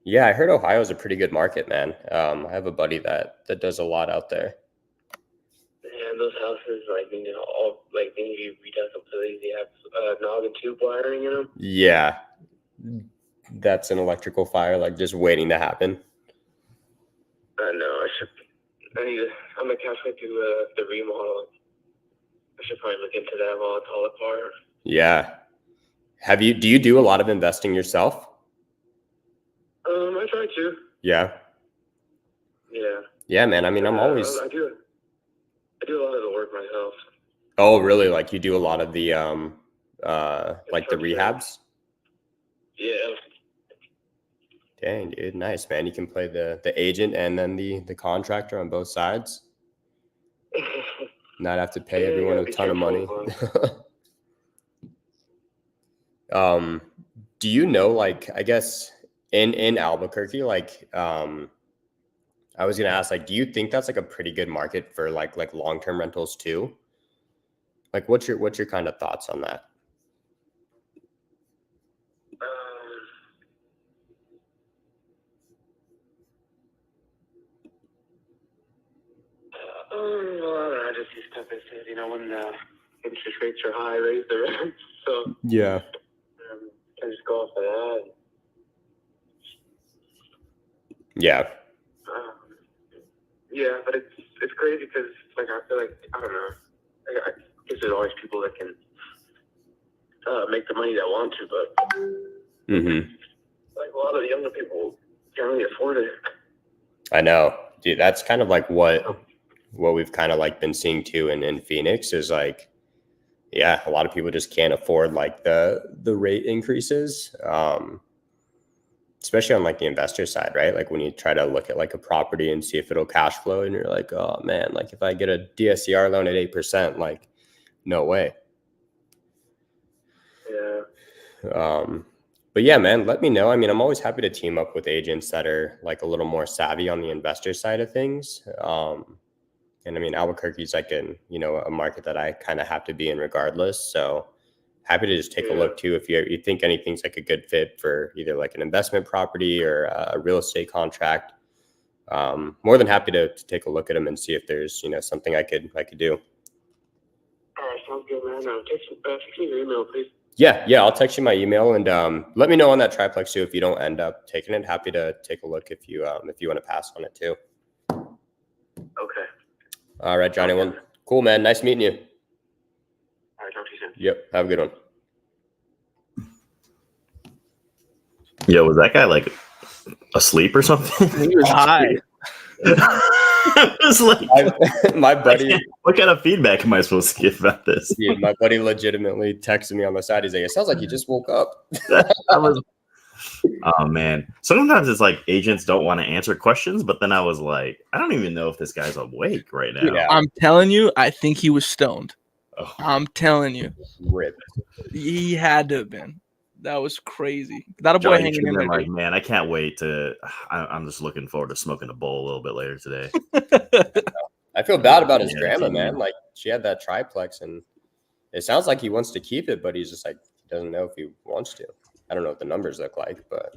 Yeah, I heard Ohio's a pretty good market, man. I have a buddy that does a lot out there. And those houses, like, they need to be redone completely. They have nog and tube wiring in them. Yeah, that's an electrical fire, like just waiting to happen. I know. I'm gonna cash way through the remodel. I should probably look into that while it's all apart. Yeah. Do you do a lot of investing yourself? I try to. Yeah. Yeah. Yeah, man. I mean, I'm always. I do a lot of the work myself. Oh, really? Like you do a lot of the like the rehabs? Yeah. Dang, dude, nice, man. You can play the agent and then the contractor on both sides. Not have to pay everyone a ton of money. Do you know, like, I guess in Albuquerque, like, I was gonna ask, like, do you think that's like a pretty good market for like long-term rentals too? Like, what's your kind of thoughts on that? I just see stuff that says, when the interest rates are high, raise the rents. So Yeah. I just go off of that. Yeah. Yeah, but it's crazy because I feel like I don't know. I guess there's always people that can make the money that want to, but like a lot of the younger people can't really afford it. I know, dude. That's kind of like what we've kind of like been seeing too in Phoenix is like, yeah, a lot of people just can't afford like the rate increases, especially on like the investor side, right? Like when you try to look at like a property and see if it'll cash flow, and you're like, oh man, like if I get a DSCR loan at 8%, like no way. Yeah. But yeah, man, let me know. I mean, I'm always happy to team up with agents that are like a little more savvy on the investor side of things. And I mean, Albuquerque's like a market that I kind of have to be in regardless. So happy to just take a look too. If you think anything's like a good fit for either like an investment property or a real estate contract, more than happy to take a look at them and see if there's, something I could do. All right. Sounds good, man. Text me your email, please. Yeah. I'll text you my email and let me know on that triplex too if you don't end up taking it. Happy to take a look if you want to pass on it too. Okay. All right, Johnny. Well, cool, man. Nice meeting you. All right. Talk to you soon. Yep. Have a good one. Yo, was that guy like asleep or something? He was high. I was like, my buddy. What kind of feedback am I supposed to give about this? Dude, my buddy legitimately texted me on the side. He's like, "It sounds like you just woke up." Oh man. Sometimes it's like agents don't want to answer questions, but then I was like, I don't even know if this guy's awake right now. Yeah. I'm telling you, I think he was stoned. Oh. I'm telling you. Rip. He had to have been. That was crazy. That a boy Johnny hanging in there. like, man, I can't wait to. I'm just looking forward to smoking a bowl a little bit later today. I feel bad about his grandma, man. Like she had that triplex, and it sounds like he wants to keep it, but he's just like he doesn't know if he wants to. I don't know what the numbers look like, but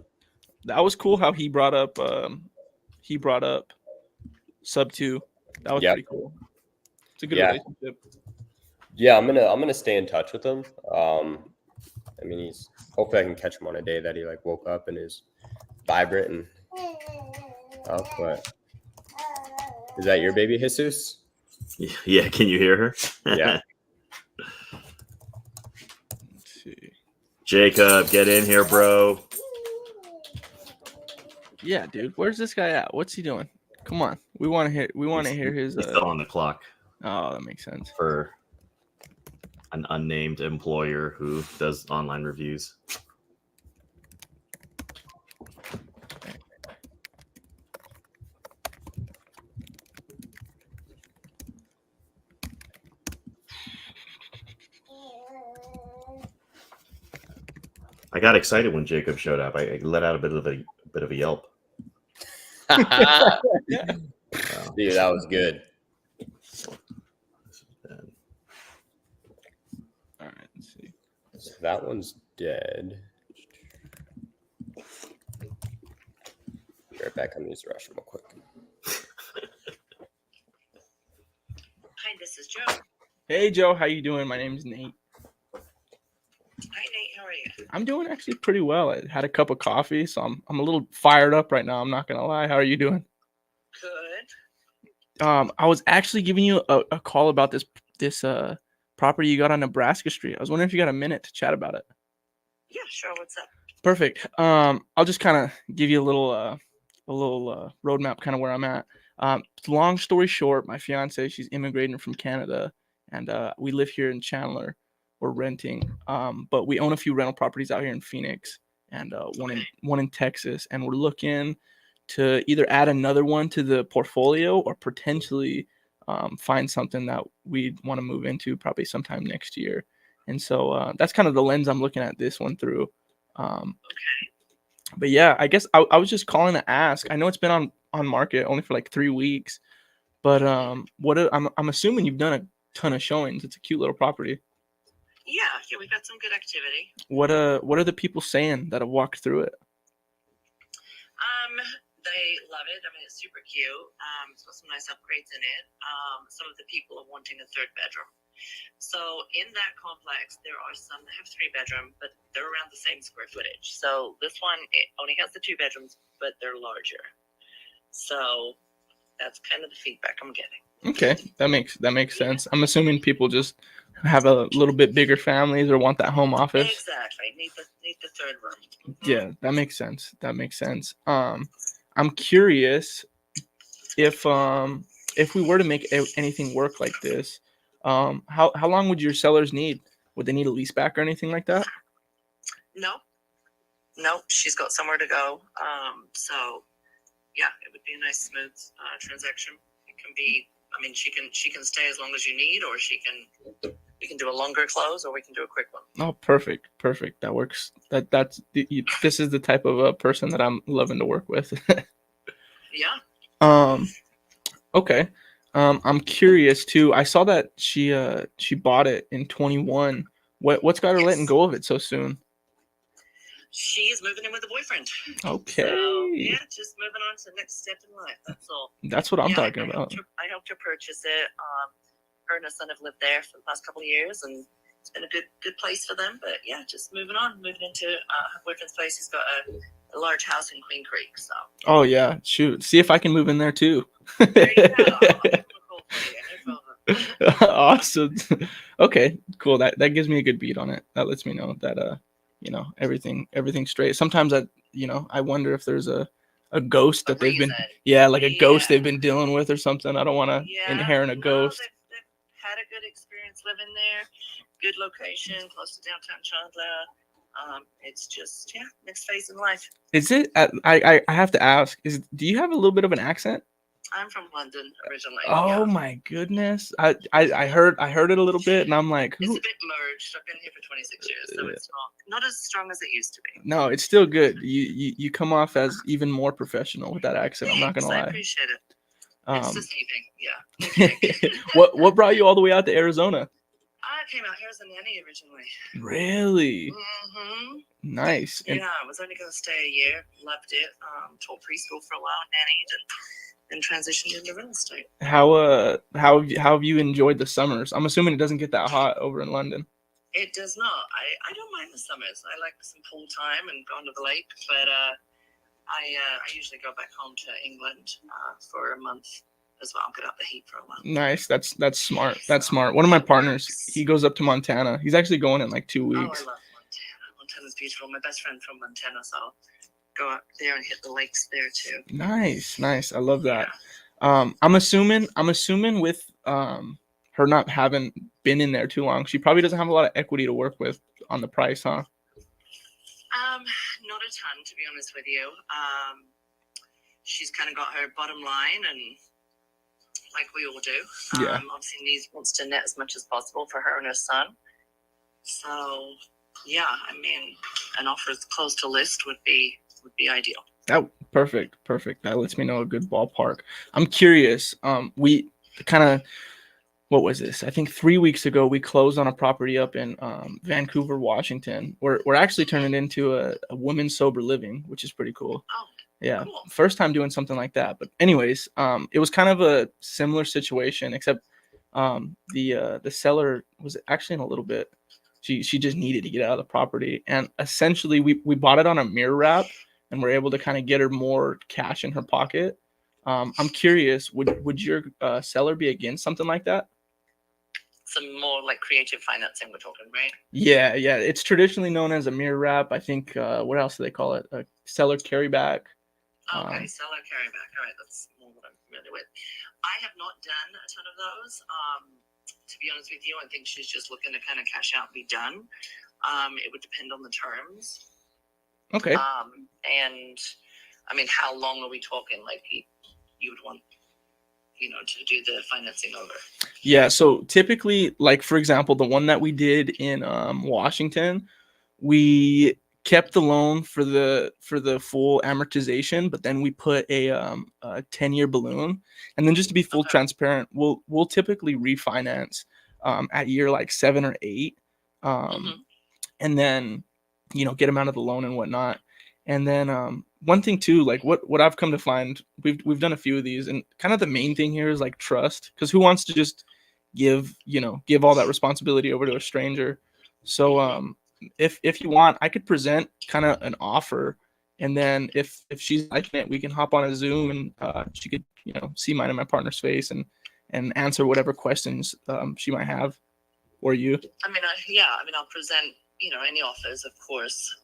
that was cool how he brought up sub 2. That was pretty cool. It's a good relationship. Yeah, I'm gonna stay in touch with him. I mean, hopefully I can catch him on a day that he like woke up and is vibrant and up. But is that your baby, Jesus? Yeah, can you hear her? Yeah. Let's see. Jacob, get in here, bro. Yeah, dude. Where's this guy at? What's he doing? Come on. We want to hear his. He's still on the clock. Oh, that makes sense. For an unnamed employer who does online reviews. I got excited when Jacob showed up. I let out a bit of a yelp. Dude, that was good. All right, let's see. So that one's dead. Be right back. I'm gonna use the restroom real quick. Hi, this is Joe. Hey, Joe. How you doing? My name's Nate. Hi, Nate. How are you? I'm doing actually pretty well. I had a cup of coffee, so I'm a little fired up right now. I'm not gonna lie. How are you doing? Good. I was actually giving you a call about this property you got on Nebraska Street. I was wondering if you got a minute to chat about it. Yeah, sure. What's up? Perfect. I'll just kind of give you a little roadmap, kind of where I'm at. Long story short, my fiance, she's immigrating from Canada, and we live here in Chandler. We're renting, but we own a few rental properties out here in Phoenix, and one in Texas, and we're looking to either add another one to the portfolio or potentially find something that we'd want to move into probably sometime next year. And so that's kind of the lens I'm looking at this one through. But yeah, I guess I was just calling to ask. I know it's been on on market only for like 3 weeks. But I'm assuming you've done a ton of showings. It's a cute little property. Yeah, we've got some good activity. What are the people saying that have walked through it? They love it. I mean, it's super cute. It's got some nice upgrades in it. Some of the people are wanting a 3rd bedroom. So in that complex, there are some that have 3 bedroom, but they're around the same square footage. So this one, it only has the 2 bedrooms, but they're larger. So that's kind of the feedback I'm getting. Okay, that makes sense. I'm assuming people just have a little bit bigger families or want that home office. Exactly. Need the 3rd room. Yeah, that makes sense. I'm curious if we were to make anything work like this, how long would your sellers need? Would they need a lease back or anything like that? No, she's got somewhere to go. So yeah, it would be a nice smooth transaction. It can be. I mean, she can stay as long as you need, or we can do a longer close, or we can do a quick one. Oh, perfect. That works. This is the type of person that I'm loving to work with. Yeah. Okay. I'm curious too. I saw that she bought it in 21. What's got her letting go of it so soon? She is moving in with a boyfriend. Okay. So, yeah, just moving on to the next step in life. That's all. That's what I'm talking about. I helped her purchase it. Her and her son have lived there for the past couple of years, and it's been a good place for them. But yeah, just moving into her boyfriend's place. He's got a large house in Queen Creek. So. Oh yeah, shoot. See if I can move in there too. There you go. Awesome. Okay, cool. That gives me a good beat on it. That lets me know that everything's straight. Sometimes I wonder if there's a ghost that they've been a ghost they've been dealing with or something. I don't want to inherit a ghost. They've had a good experience living there. Good location, close to downtown Chandler. It's just next phase in life. Is it? I have to ask. Do you have a little bit of an accent? I'm from London originally. Oh my goodness! I heard it a little bit, and I'm like, it's a bit merged. I've been here for 26 years, so it's not as strong as it used to be. No, it's still good. You come off as even more professional with that accent. I'm not gonna lie. I appreciate it. It's deceiving, yeah. What brought you all the way out to Arizona? I came out here as a nanny originally. Really? Mm-hmm. Nice. Yeah, I was only going to stay a year. Loved it. Taught preschool for a while, nannied, and transitioned into real estate. How have you enjoyed the summers? I'm assuming it doesn't get that hot over in London. It does not. I don't mind the summers. I like some pool time and going to the lake, but I usually go back home to England for a month as well. Get out the heat for a while. Nice. That's smart. That's smart. One of my partners, he goes up to Montana. He's actually going in like 2 weeks. Oh, I love Montana. Montana's beautiful. My best friend's from Montana, so I'll go up there and hit the lakes there too. Nice. I love that. Yeah. I'm assuming with her not having been in there too long, she probably doesn't have a lot of equity to work with on the price, huh? Not a ton, to be honest with you. She's kind of got her bottom line, and like we all do. Yeah. Obviously, wants to net as much as possible for her and her son. So, yeah, I mean, an offer as close to list would be ideal. Oh, perfect. That lets me know a good ballpark. I'm curious. We kind of, what was this? I think 3 weeks ago we closed on a property up in Vancouver, Washington. We're actually turning it into a women's sober living, which is pretty cool. Oh, yeah, cool. First time doing something like that. But anyways, it was kind of a similar situation, except the seller was actually in a little bit. She just needed to get out of the property, and essentially we bought it on a mirror wrap, and we're able to kind of get her more cash in her pocket. I'm curious, would your seller be against something like that? Some more like creative financing we're talking, right? Yeah. It's traditionally known as a mirror wrap. I think, what else do they call it? A seller carryback. Okay, seller carryback. All right, that's more what I'm familiar with. I have not done a ton of those. To be honest with you, I think she's just looking to kind of cash out and be done. It would depend on the terms. Okay. And I mean, how long are we talking? Like you would want, to do the financing over? Yeah. So typically, like for example, the one that we did in Washington, we kept the loan for the full amortization, but then we put a 10-year balloon. And then just to be full transparent, we'll typically refinance at year like 7 or 8, and then get them out of the loan and whatnot. And then one thing too, like what I've come to find, we've done a few of these, and kind of the main thing here is like trust, because who wants to just give all that responsibility over to a stranger? So if you want, I could present kind of an offer, and then if she's liking it, we can hop on a Zoom, and she could see mine and my partner's face and answer whatever questions she might have, or you. I mean, I'll present any offers, of course.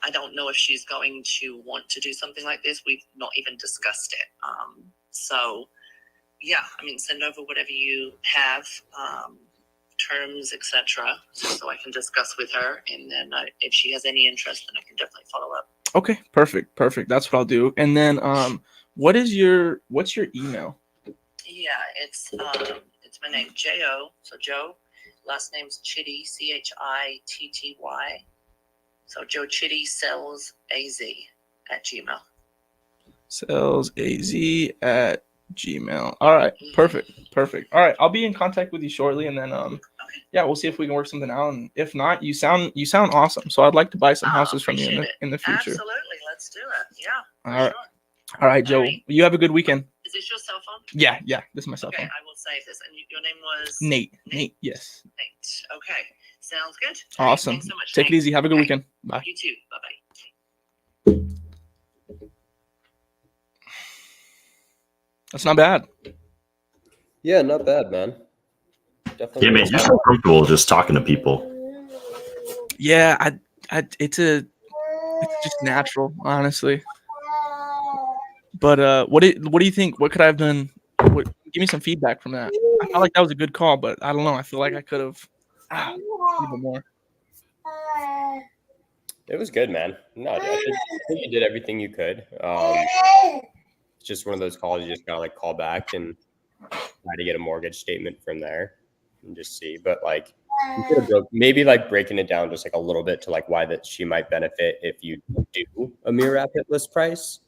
I don't know if she's going to want to do something like this. We've not even discussed it. So yeah, I mean, send over whatever you have, terms, etc., so I can discuss with her, and then if she has any interest, then I can definitely follow up. Okay, perfect. That's what I'll do. And then what's your email? Yeah, it's my name, J-O, so Joe, last name's Chitty, Chitty. So Joe Chitty sells AZ at Gmail. Sells AZ at Gmail. All right, perfect. All right, I'll be in contact with you shortly, and then yeah, we'll see if we can work something out. And if not, you sound awesome. So I'd like to buy some houses from you in the future. Absolutely, let's do it. Yeah. All right. All right, Joe. You have a good weekend. Is this your cell phone? Yeah, this is my cell phone. Okay, I will save this. And your name was Nate. Yes. Nate. Okay, sounds good. Awesome. Thanks so much, Take it easy. Have a good weekend. Bye. You too. Bye. That's not bad. Yeah, not bad, man. Definitely. Yeah, man, you're so comfortable just talking to people. Yeah, it's just natural, honestly. But what do you think? What could I have done? Give me some feedback from that. I felt like that was a good call, but I don't know. I feel like I could have a little bit more. It was good, man. No, I think you did everything you could. It's just one of those calls you just gotta like call back and try to get a mortgage statement from there and just see. But like maybe like breaking it down just like a little bit to like why that she might benefit if you do a mere rapid list price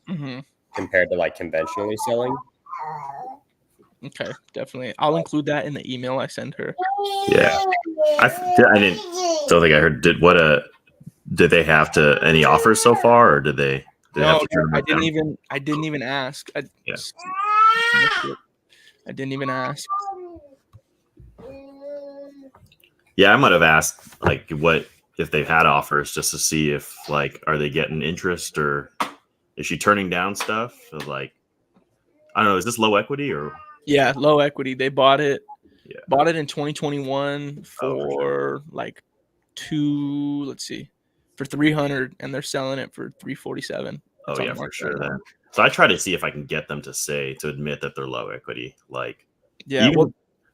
compared to like conventionally selling. Okay, definitely. I'll include that in the email I send her. Yeah, I don't think I heard. Did they have any offers so far, or did they? No, I didn't even ask. I didn't even ask. Yeah, I might have asked like what if they've had offers just to see if like are they getting interest or is she turning down stuff? So, like, I don't know. Is this low equity or? Yeah, low equity. They bought it. Yeah. Bought it in 2021 for like for 300, and they're selling it for 347. Oh yeah, for sure. Then. So I try to see if I can get them to admit that they're low equity. Like, yeah,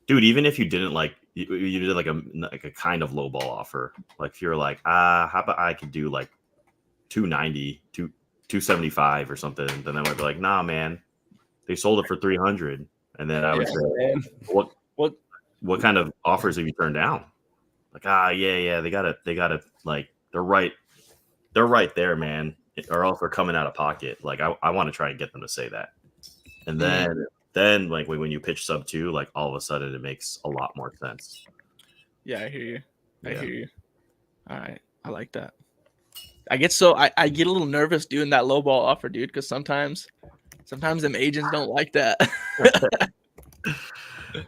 dude, even if you didn't like, you did like a kind of lowball offer. Like if you're like, how about I could do like 290, 275 or something, then I would be like, nah, man, they sold it for 300, and then I would say, what kind of offers have you turned down? Like, yeah, they gotta like they're right there, man. Or else they're coming out of pocket. Like I want to try and get them to say that, and then like when you pitch sub 2, like all of a sudden it makes a lot more sense. Yeah, I hear you. I hear you. All right, I like that. I get a little nervous doing that lowball offer, dude, because sometimes them agents don't like that.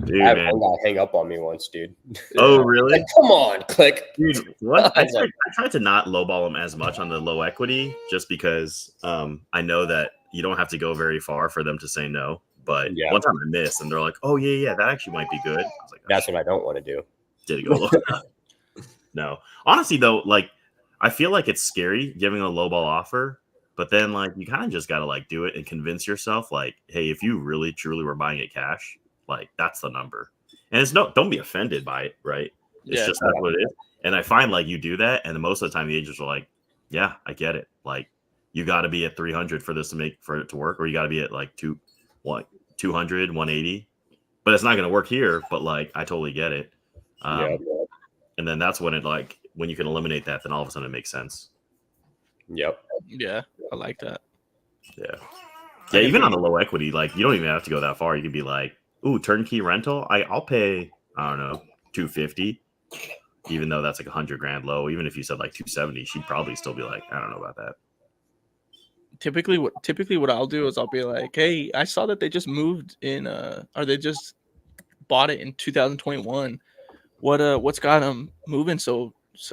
Dude, I had one guy hang up on me once, dude. Oh, really? Like, come on, click. Dude, what? I tried to not lowball them as much on the low equity just because I know that you don't have to go very far for them to say no. But one time I missed, and they're like, oh, yeah, that actually might be good. I was like, that's what I don't want to do. Did it go low? No. Honestly, though, like, I feel like it's scary giving a lowball offer, but then, like, you kind of just got to, like, do it and convince yourself, like, hey, if you really, truly were buying it cash, like that's the number, and don't be offended by it, right? It's just that's what it is. And I find like you do that, and most of the time the agents are like, "Yeah, I get it. Like you got to be at 300 for it to work, or you got to be at like 200, 180." But it's not going to work here. But like I totally get it. And then that's when it like when you can eliminate that, then all of a sudden it makes sense. Yep. Yeah, I like that. Yeah. Yeah, even on the low equity, like you don't even have to go that far. You can be like, ooh, turnkey rental. I'll pay, I don't know, $250, even though that's like $100,000 low. Even if you said like $270, she'd probably still be like, I don't know about that. Typically what I'll do is I'll be like, hey, I saw that they just moved in or they just bought it in 2021. What's got them moving so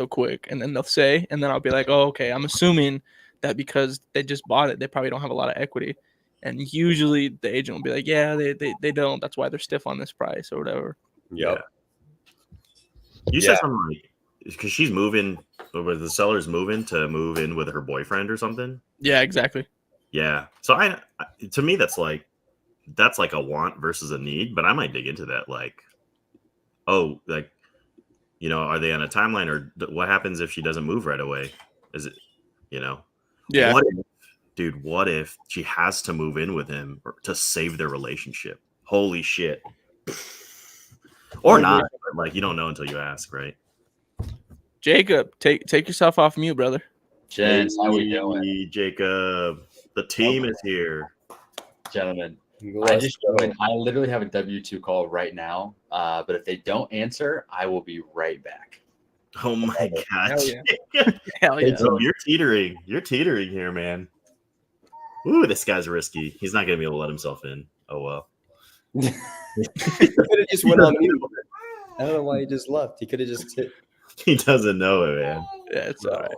quick? And then they'll say, and then I'll be like, oh, okay, I'm assuming that because they just bought it, they probably don't have a lot of equity. And usually the agent will be like, yeah, they don't. That's why they're stiff on this price or whatever. Yep. You said something like, because she's moving, or the seller's moving to move in with her boyfriend or something. Yeah, exactly. Yeah. So to me, that's like a want versus a need, but I might dig into that. Like, oh, like, you know, are they on a timeline, or what happens if she doesn't move right away? Is it, you know, yeah. What if she has to move in with him to save their relationship? Holy shit. Or not. Like, you don't know until you ask, right? Jacob, take yourself off mute, brother. Gents, how we doing? Jacob, the team is here. Gentlemen, I literally have a W-2 call right now, but if they don't answer, I will be right back. Oh my God. Hell yeah. Hell yeah. So you're teetering here, man. Ooh, this guy's risky. He's not going to be able to let himself in. Oh, well. He could have just went on mute. I don't know why he just left. He could have just hit. He doesn't know it, man. Yeah, it's all right.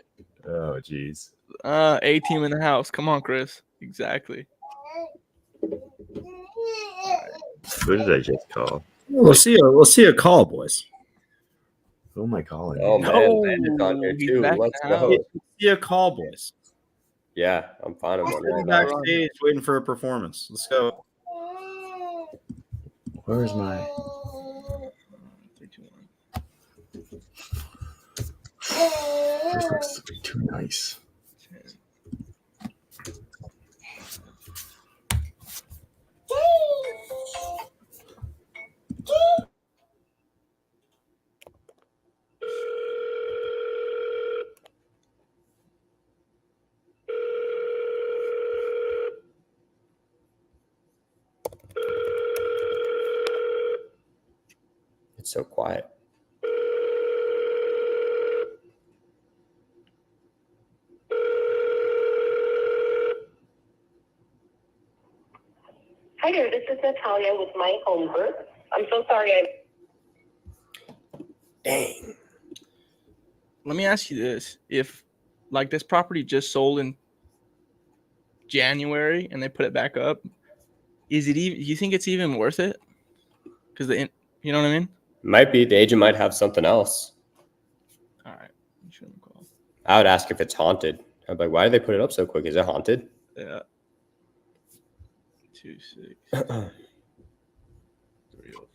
Oh, jeez. A team in the house. Come on, Chris. Exactly. Who did I just call? We'll see a call, boys. Who am I calling? Oh, man. Landon's on here, He's too. back Let's now. go. See a call, boys. Yeah, I'm fine. I'm on Sitting right now. backstage waiting for a performance. Let's go. Where's my... 3, 2, 1. This looks too nice. It's so quiet. Hi there, this is Natalia with My Home Group. I'm so sorry. Dang. Let me ask you this: if like this property just sold in January and they put it back up, is it even? You think it's even worth it? Because you know what I mean? Might be. The agent might have something else. All right. Show them a call. I would ask if it's haunted. I'd be like, why did they put it up so quick? Is it haunted? Yeah. 2, 6.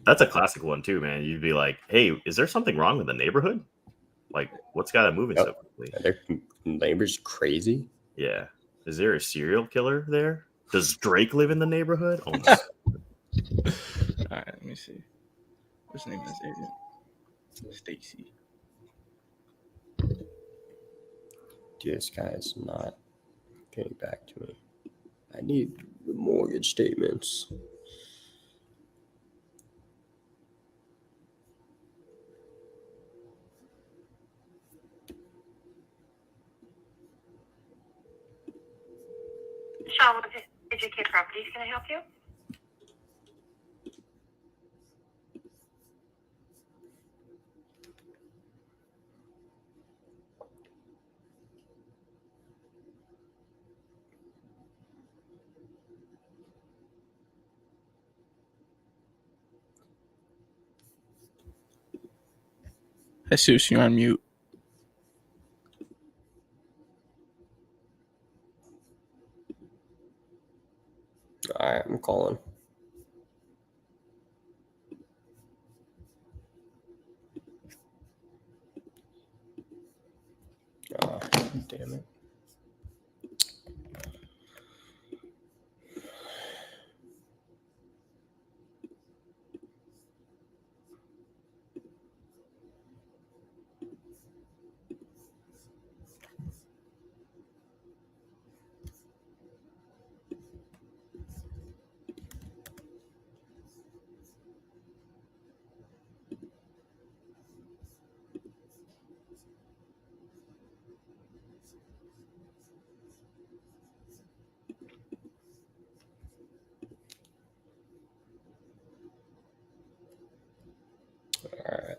That's a classic one, too, man. You'd be like, hey, is there something wrong with the neighborhood? Like, what's got it moving so quickly? Are their neighbors crazy? Yeah. Is there a serial killer there? Does Drake live in the neighborhood? Oh, my. All right, let me see. What's the name of this agent? Stacy. Dude, this guy is not getting back to me. I need the mortgage statements. Sean with Educate Properties, can I help you? Jesus, you're on mute. All right, I'm calling. Oh, damn it.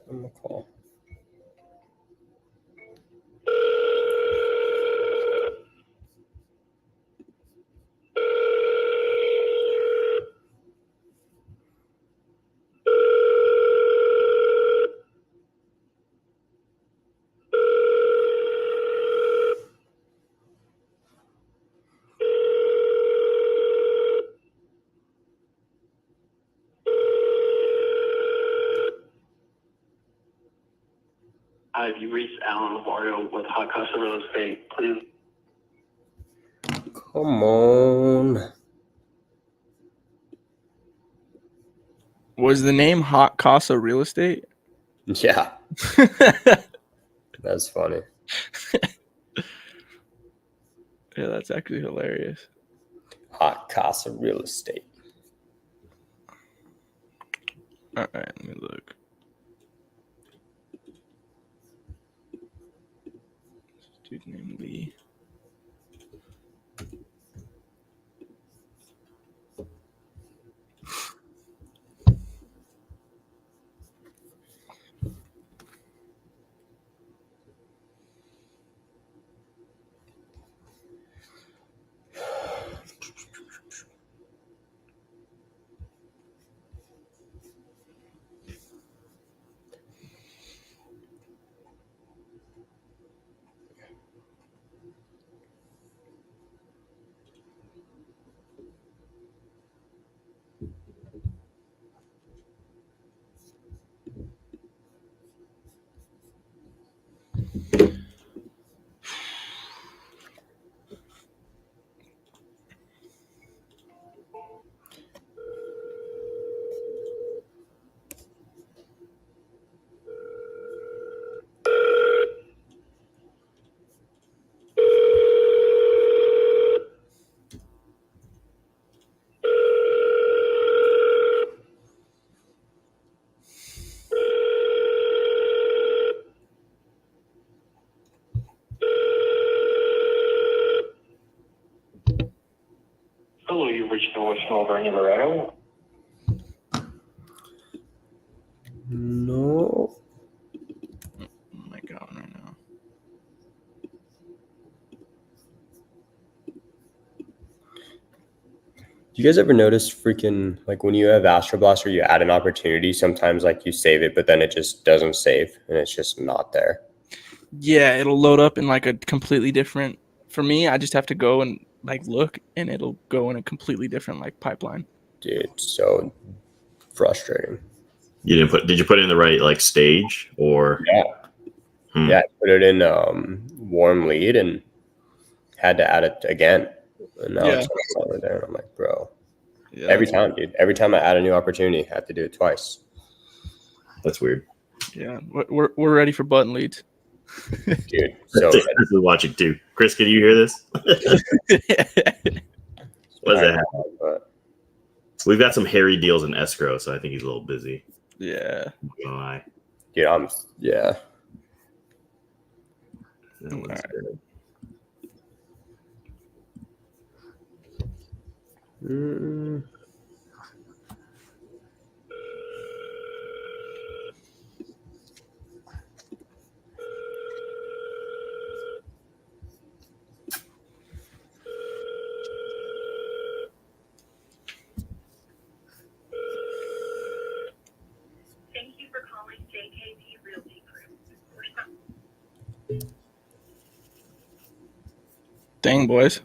I'm gonna call. Hi, you reached Alan Lavario with Hot Casa Real Estate. Please. Come on. Was the name Hot Casa Real Estate? Yeah, that's funny. Yeah, that's actually hilarious. Hot Casa Real Estate. All right, let me look. Dude named Lee. Hello, you've reached the voicemail of Ernie Loretto. No. Oh my God, right now. Do you guys ever notice freaking like when you have Astro Blaster, you add an opportunity, sometimes like you save it, but then it just doesn't save and it's just not there. Yeah, it'll load up in like a completely different. For me, I just have to go and like look, and it'll go in a completely different like pipeline. Dude, so frustrating. Did you put it in the right like stage or? Yeah. Yeah, I put it in warm lead and had to add it again. And now it's over there. And I'm like, bro. Yeah, every time, dude. Every time I add a new opportunity, I have to do it twice. That's weird. Yeah, we're ready for button leads. Dude, so Chris is watching too. Chris, can you hear this? What does that happen? We've got some hairy deals in escrow, so I think he's a little busy. Yeah. Dude, yeah. That was good. Thank you for calling JKP Realty Group. Dang, boys.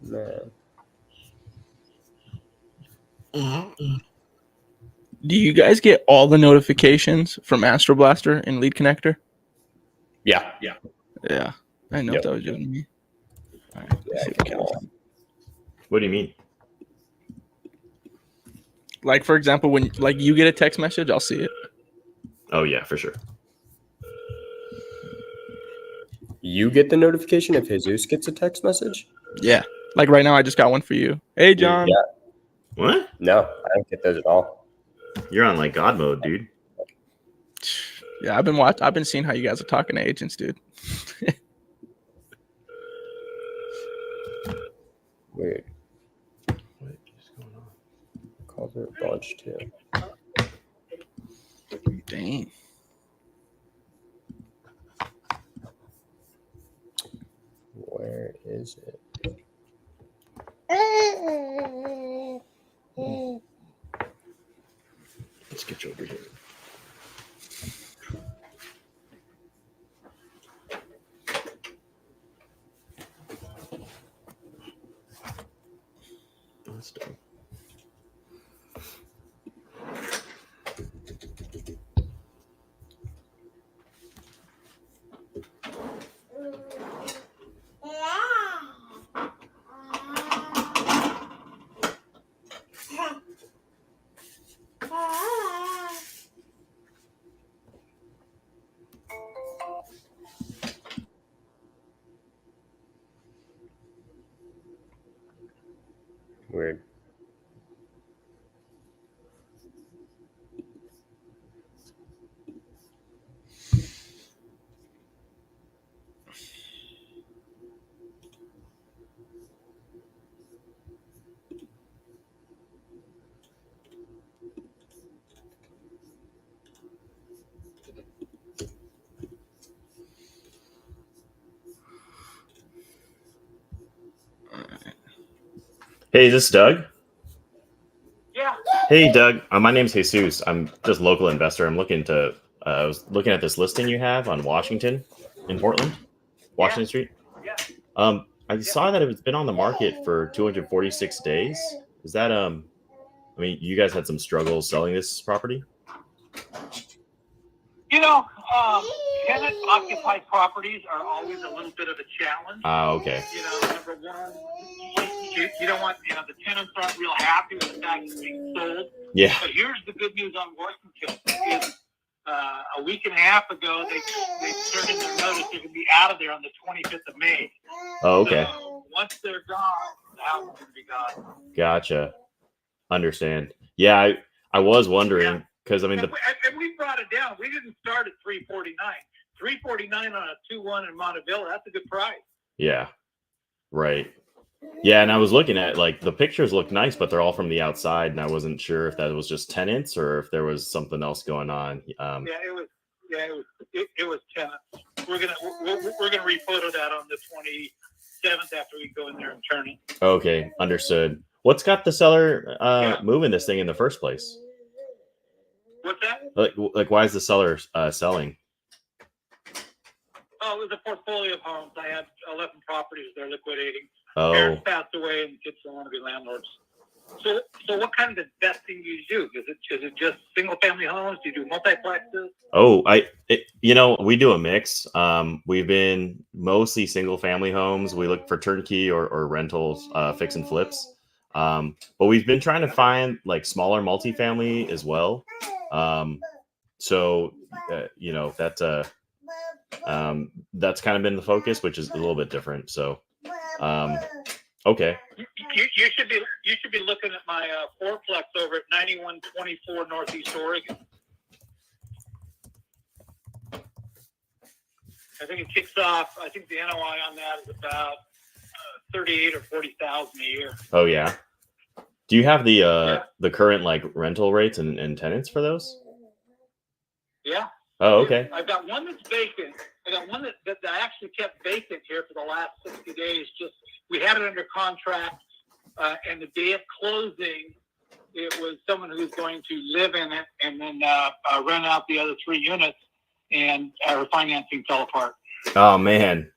Man. Do you guys get all the notifications from Astro Blaster and Lead Connector? Yeah. I know Yep. that was just me. All right, let's see what What do you mean? like, for example, when like you get a text message, I'll see it. Oh yeah, for sure. You get the notification if Jesus gets a text message? Yeah. Like right now, I just got one for you. Hey, John. Yeah. What? No, I don't get those at all. You're on like God mode, dude. Yeah, I've been seeing how you guys are talking to agents, dude. Weird. What is going on? Calls are a bunch too. Dang. Where is it? Let's get you over here. That's dope. Weird. Hey, is this Doug? Yeah. Hey, Doug. My name's Jesus. I'm just a local investor. I'm looking to. I was looking at this listing you have on Washington, in Portland, Washington Street. Yeah. I saw that it's been on the market for 246 days. Is that I mean, you guys had some struggles selling this property. You know, tenant-occupied properties are always a little bit of a challenge. Okay. You know, number one, you don't want, the tenants aren't real happy with the fact it's being sold. Yeah. But here's the good news on Washington. Is, a week and a half ago, they turned in their notice they're going to be out of there on the 25th of May. Oh, okay. So once they're gone, the house is going to be gone. Gotcha. Understand. Yeah, I was wondering because I mean, and we brought it down. We didn't start at 349. 349 on a 2-1 in Monteville. That's a good price. Yeah. Right. Yeah, and I was looking at like the pictures look nice, but they're all from the outside, and I wasn't sure if that was just tenants or if there was something else going on. It was tenants. We're gonna rephoto that on the 27th after we go in there and turn it. Okay, understood. What's got the seller moving this thing in the first place? What's that? Like why is the seller selling? Oh, it was a portfolio of homes. I had 11 properties they're liquidating. Oh. Parents passed away and kids don't want to be landlords. So what kind of investing do you do? Is it just single family homes? Do you do multiplexes? Oh, we do a mix. We've been mostly single family homes. We look for turnkey or rentals, fix and flips. But we've been trying to find like smaller multifamily as well. That's kind of been the focus, which is a little bit different. So, okay. You should be looking at my fourplex over at 9124 Northeast Oregon. I think it kicks off. I think the NOI on that is about 38 or 40,000 a year. Oh yeah. Do you have the current like rental rates and tenants for those? Yeah. Oh, okay. I've got one that's vacant. I got one that I actually kept vacant here for the last 60 days. Just we had it under contract, and the day of closing, it was someone who was going to live in it and then rent out the other 3 units, and our financing fell apart. Oh man,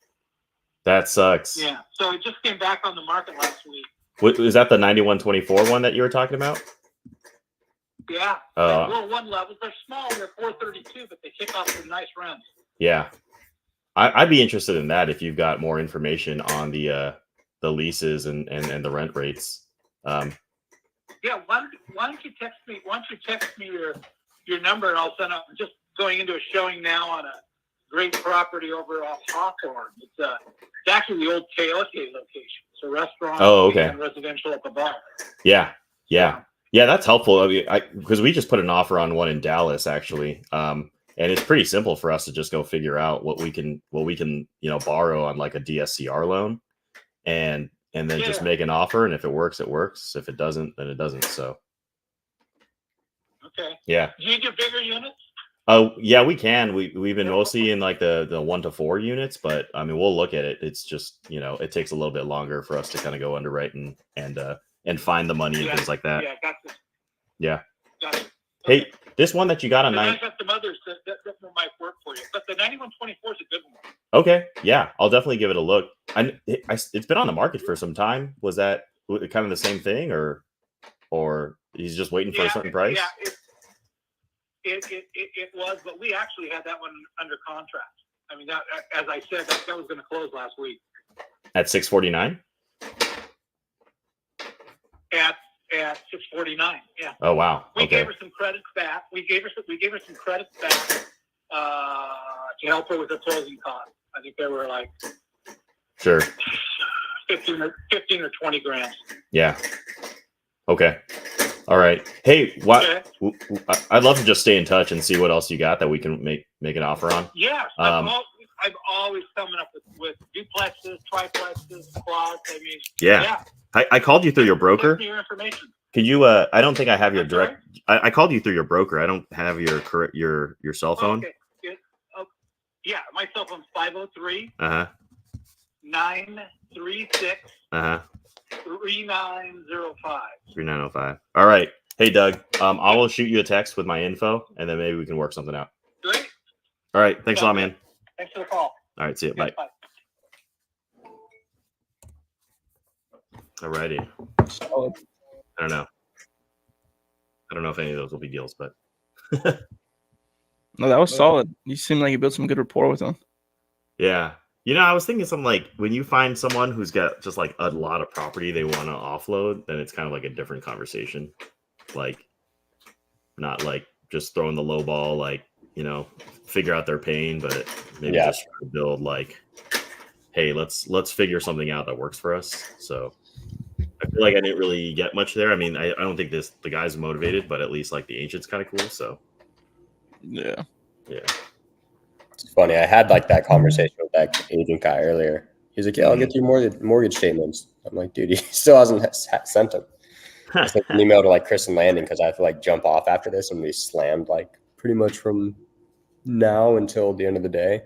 that sucks. Yeah. So it just came back on the market last week. Was that the 9124 one that you were talking about? Yeah. Little one levels. They're small. They're 432, but they kick off some nice rents. Yeah. I'd be interested in that if you've got more information on the leases and the rent rates. Yeah, why don't you text me? Why don't you text me your number, and I'll send out. I'm just going into a showing now on a great property over off Hawthorne. It's actually the old Teotihuacan location. It's a restaurant. Oh, okay. And residential up above. Yeah. That's helpful. I mean, because we just put an offer on one in Dallas actually, and it's pretty simple for us to just go figure out what we can borrow on like a DSCR loan, and then just make an offer, and if it works, it works. If it doesn't, then it doesn't. So. Okay. Yeah. Do you do bigger units? Oh, yeah, we can. We've been mostly in like the 1 to 4 units, but I mean, we'll look at it. It's just, it takes a little bit longer for us to kind of go underwrite and find the money and things like that. Yeah, gotcha. Yeah. Gotcha. Hey, this one that you got on 9. I got some others that might work for you, but the 9124 is a good one. Okay. Yeah, I'll definitely give it a look. It's been on the market for some time. Was that kind of the same thing, or he's just waiting for a certain price? Yeah, it was, but we actually had that one under contract. I mean, that, as I said, that was going to close last week. At 649? At 649, yeah. Oh wow. We gave her some credits back. We gave her some credits back to help her with the closing costs. I think they were like sure 15 or 20 grand. Yeah. Okay. All right. Hey, I'd love to just stay in touch and see what else you got that we can make an offer on. Yeah, I'm always coming up with duplexes, triplexes, quads. I mean, yeah. I called you through your broker. Your information. Could you? I don't think I have your direct. I called you through your broker. I don't have your cell phone. Okay. Yeah, my cell phone's 503. 936. 3905. 3905. All right. Hey, Doug. I will shoot you a text with my info, and then maybe we can work something out. Great. All right. Thanks a lot, man. Thanks for the call. All right. See you. Bye. All righty. I don't know if any of those will be deals, but. No, that was solid. You seem like you built some good rapport with them. Yeah. I was thinking something like when you find someone who's got just like a lot of property they want to offload, then it's kind of like a different conversation. Like, not like just throwing the low ball, like, figure out their pain, but maybe just build like, hey, let's figure something out that works for us. So I feel like I didn't really get much there. I mean, I don't think the guy's motivated, but at least like the agent's kind of cool. So yeah. It's funny. I had like that conversation with that agent guy earlier. He's like, "Yeah, I'll get you mortgage statements." I'm like, "Dude, he still hasn't sent them." I sent an email to like Chris and Landon because I have to like jump off after this, and we slammed like pretty much from now until the end of the day.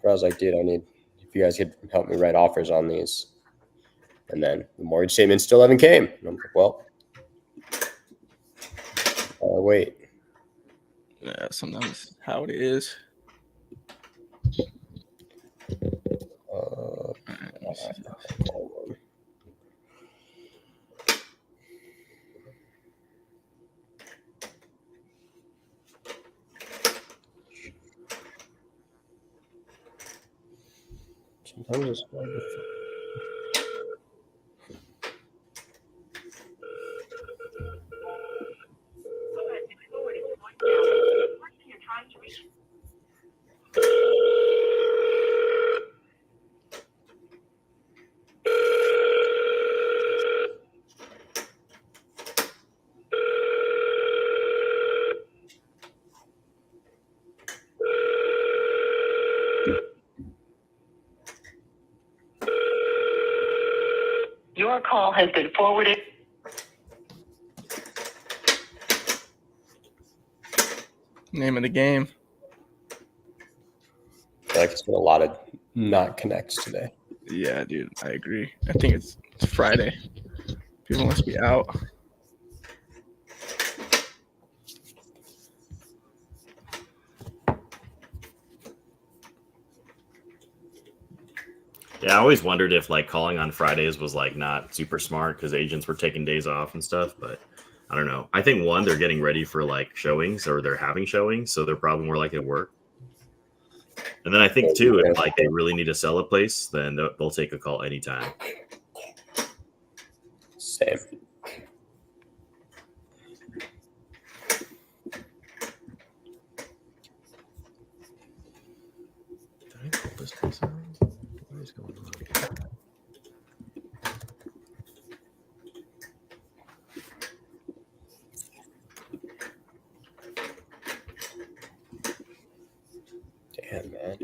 But I was like, "Dude, if you guys could help me write offers on these." And then the mortgage statements still haven't came. And I'm like, "Well, wait." Yeah, sometimes how it is. Sometimes it's hard to Your call has been forwarded. Name of the game. I feel like it's been a lot of not connects today. Yeah, dude, I agree. I think it's Friday. People must be out. Yeah, I always wondered if like calling on Fridays was like not super smart because agents were taking days off and stuff. But I don't know. I think one, they're getting ready for like showings or they're having showings, so they're probably more likely to work. And then I think too, if like they really need to sell a place, then they'll take a call anytime. Same. Did I pull this place out? What is going on? Damn, man.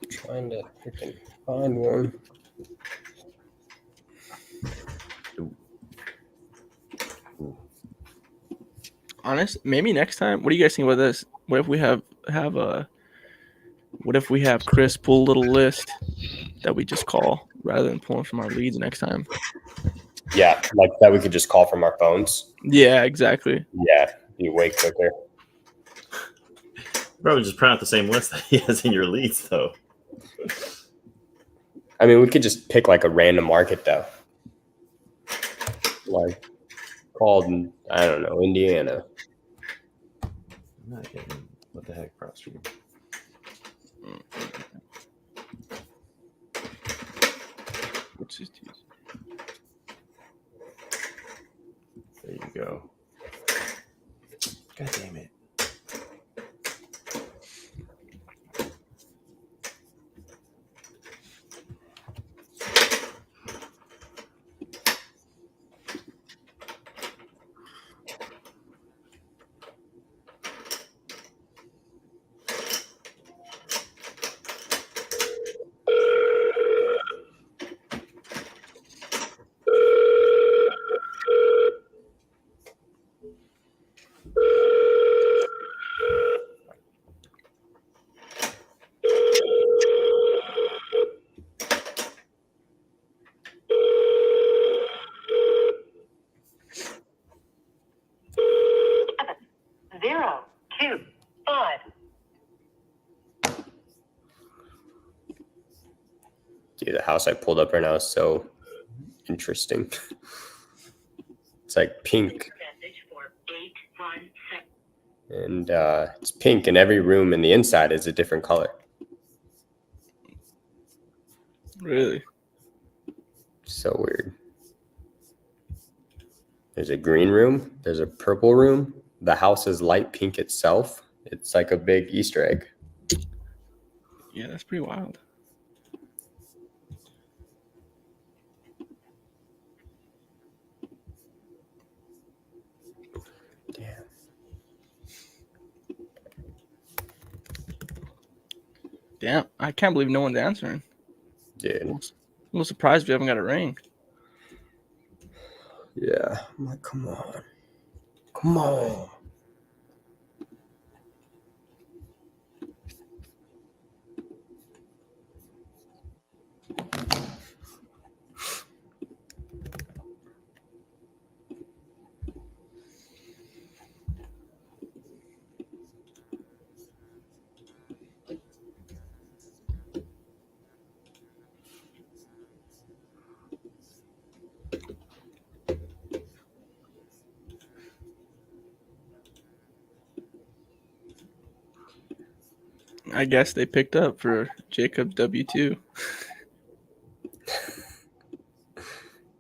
Trying to freaking find one. Honest, maybe next time. What do you guys think about this? What if we have Chris pull a little list that we just call rather than pulling from our leads next time? Yeah, like that we could just call from our phones. Yeah, exactly. Yeah, be way quicker. Probably just print out the same list that he has in your leads, though. I mean, we could just pick like a random market, though. Like called, I don't know, Indiana. I'm not getting what the heck cross stream. What's his Tuesday? There you go. God damn it. Dude, the house I pulled up right now is so interesting. It's like pink. And it's pink, and every room in the inside is a different color. Really? So weird. There's a green room. There's a purple room. The house is light pink itself. It's like a big Easter egg. Yeah, that's pretty wild. Damn. Damn, I can't believe no one's answering. Dude. I'm a little surprised we haven't got a ring. Yeah. I'm like, come on. Come on. I guess they picked up for Jacob's W-2.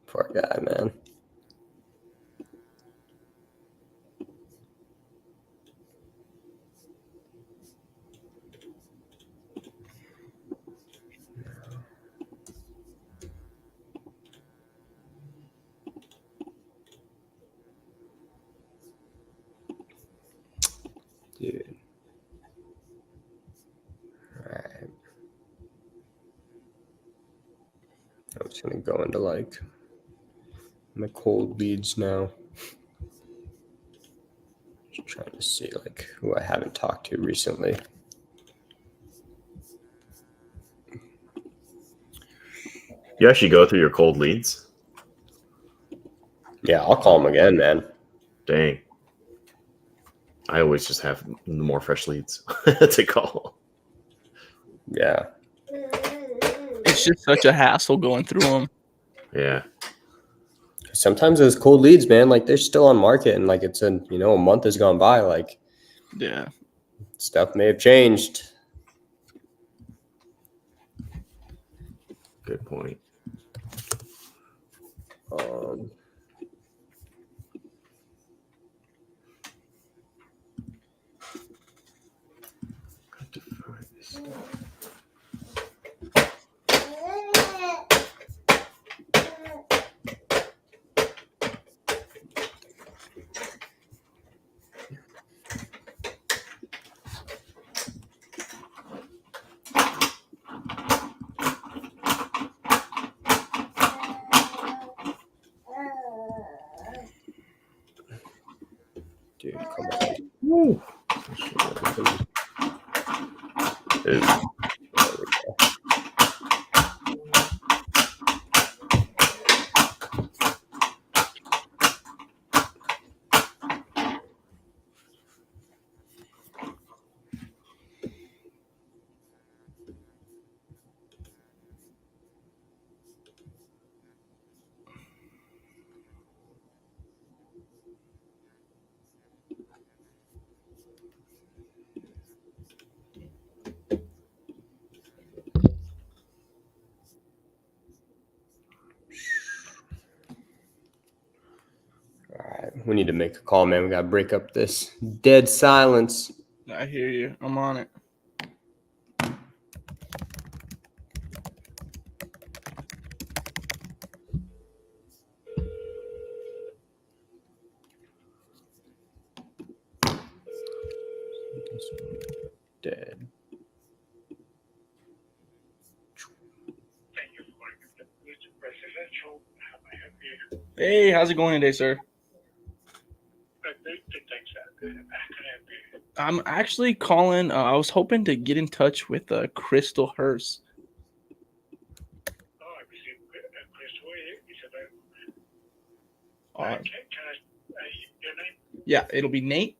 Poor guy, man. Dude. gonna go into like my cold leads now. Just trying to see like who I haven't talked to recently. You actually go through your cold leads? Yeah, I'll call them again, man. Dang. I always just have more fresh leads to call. Yeah. It's just such a hassle going through them. Yeah. Sometimes those cold leads, man, like they're still on market and like it's a month has gone by. Like, yeah, stuff may have changed. Good point. Dude, come on. Woo. All right, we need to make a call, man. We gotta break up this dead silence. I hear you. I'm on it. Dead. Hey, how's it going today, sir? I'm actually calling. I was hoping to get in touch with Crystal Hurst. Yeah, it'll be Nate.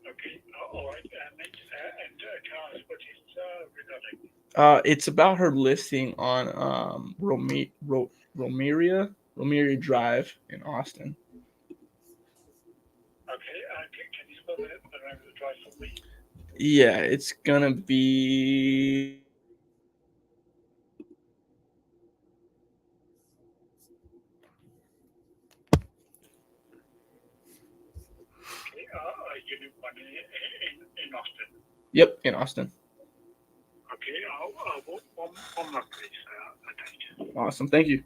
Okay, all right. Nate, and tell us what it's regarding. It's about her listing on Romeria Drive in Austin. Okay, can you spell the name of the drive for me? Yeah, it's gonna be. You live one in Austin. Yep, in Austin. Okay, one more please. Awesome, thank you.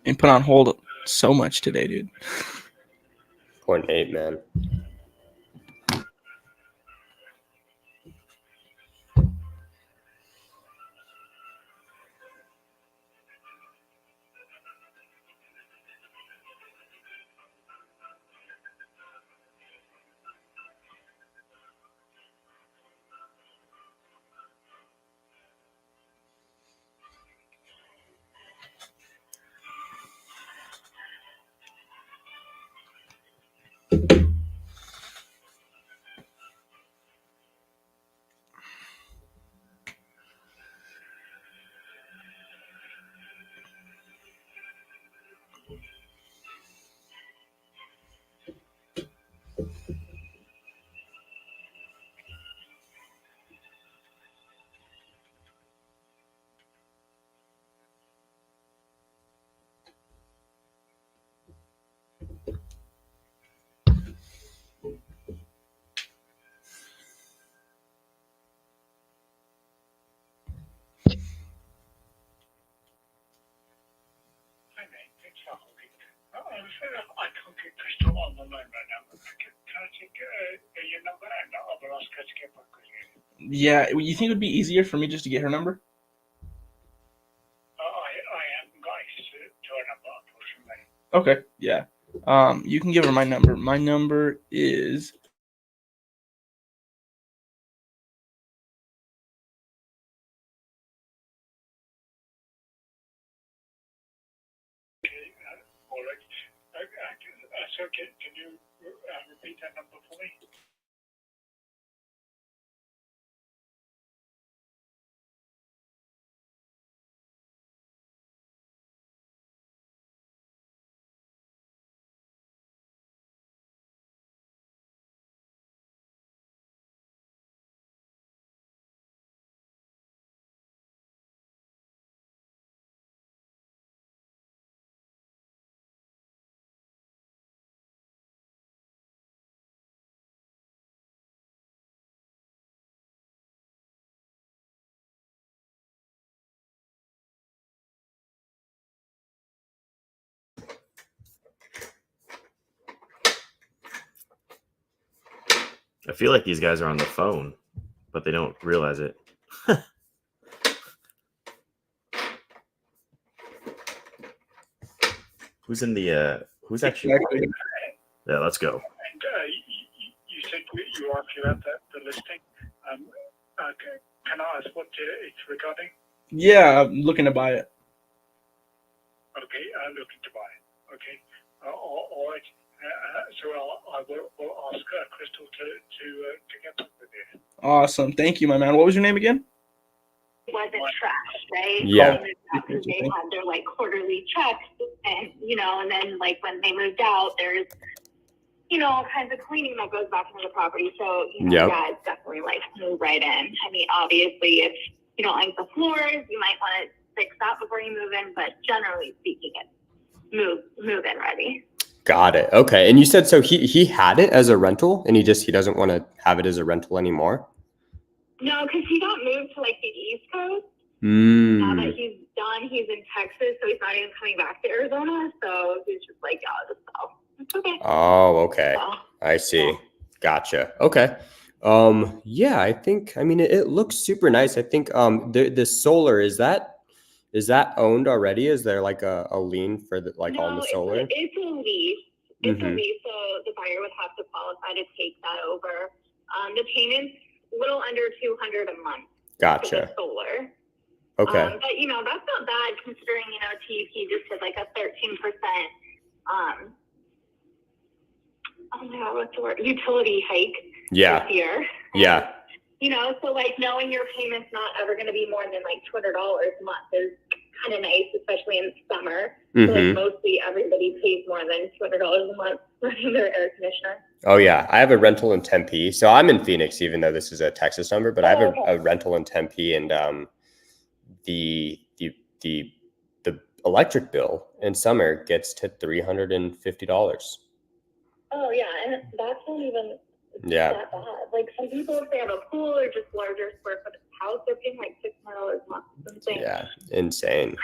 And put on hold so much today, dude. 0.8, man. I can't get Crystal on the line right now. Can I Yeah, you think it would be easier for me just to get her number? Okay, yeah. You can give her my number. My number is So can you repeat that number for me? I feel like these guys are on the phone, but they don't realize it. Who's in the? Who's actually? Yeah, let's go. And you said you are about the listing. Can I ask what it's regarding? yeah, I'm looking to buy it. Okay, looking to buy it. Okay, all right. So I will ask Crystal to get back with you. Awesome. Thank you, my man. What was your name again? It wasn't trash, right? Yeah. Because they had their like quarterly checks, and and then like when they moved out, there's all kinds of cleaning that goes back into the property. So yeah, it's definitely like move right in. I mean, obviously, if you don't like the floors, you might want to fix that before you move in. But generally speaking, it's move in ready. Got it. Okay. And you said so he had it as a rental, and he doesn't want to have it as a rental anymore. No, because he got moved to like the East Coast. Now that he's done, he's in Texas, so he's not even coming back to Arizona. So he's just like, yeah, I'll just sell. It's okay. Oh, okay. So, I see. Gotcha. Okay. Yeah, I mean, it looks super nice. I think the solar, is that owned already? Is there like a lien for the on the solar? It's a lease. It's a lease, so the buyer would have to qualify to take that over. The payment's a little under $200 a month. Gotcha. For the solar. Okay. But that's not bad considering TEP just did like a 13%. Oh my God, what's the word? Utility hike. Yeah. This year. Yeah. So like knowing your payment's not ever going to be more than like $200 a month is kind of nice, especially in summer. So like mostly everybody pays more than $200 a month for their air conditioner. Oh yeah, I have a rental in Tempe. So I'm in Phoenix, even though this is a Texas number, but I have a rental in Tempe, and the electric bill in summer gets to $350. Oh yeah, and that's not even that bad. Like some people, if they have a pool or just larger square foot house, they're paying like $600 a month. It's insane. Yeah, insane.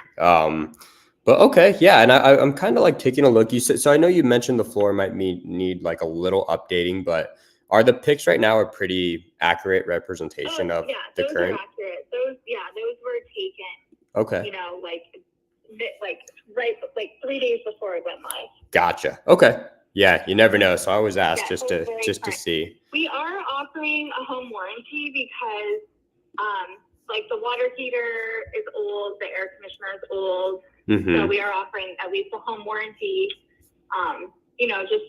But okay, yeah, and I'm kind of like taking a look. You said, so I know you mentioned the floor might need like a little updating, but are the pics right now a pretty accurate representation of the current? Those are accurate. Those were taken. Okay. Right 3 days before it went live. Gotcha. Okay. Yeah, you never know. So I always ask just to see. We are offering a home warranty because like the water heater is old, the air conditioner is old. So we are offering at least a home warranty. Just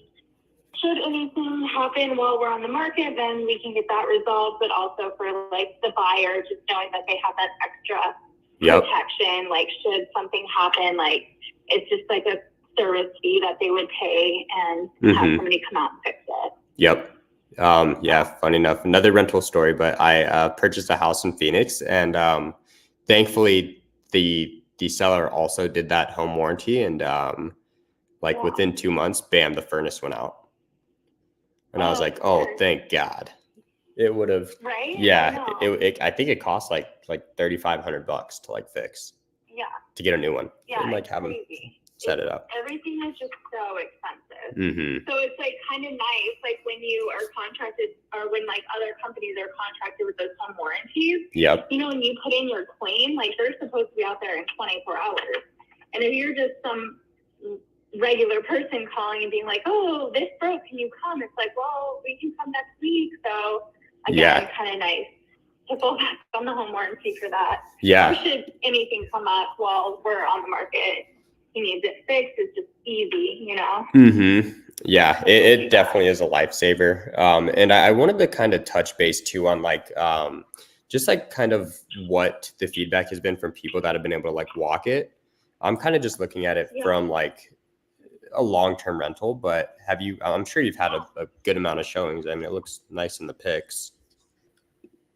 should anything happen while we're on the market, then we can get that resolved. But also for like the buyer, just knowing that they have that extra protection, like should something happen, like it's just like a service fee that they would pay and have somebody come out and fix it. Yep. Yeah, funny enough, another rental story, but I purchased a house in Phoenix, and thankfully the seller also did that home warranty, and within 2 months, bam, the furnace went out. And I was like, oh, thank God. It would have, right? Yeah. I think it cost like $3,500 to like fix. Yeah. To get a new one. Yeah. And like have them set it up. Everything is just so expensive. So it's like kind of nice, like when you are contracted or when like other companies are contracted with those home warranties. Yep. You know, when you put in your claim, like they're supposed to be out there in 24 hours. And if you're just some regular person calling and being like, oh, this broke, can you come? It's like, well, we can come next week. So again, it's kind of nice to go back on the home warranty for that. Yeah. Or should anything come up while we're on the market, he needs it fixed, it's just easy, you know? Mm-hmm. Yeah, it definitely is a lifesaver. And I wanted to kind of touch base too on like, just like kind of what the feedback has been from people that have been able to like walk it. I'm kind of just looking at it from like a long-term rental, but I'm sure you've had a good amount of showings. I mean, it looks nice in the pics.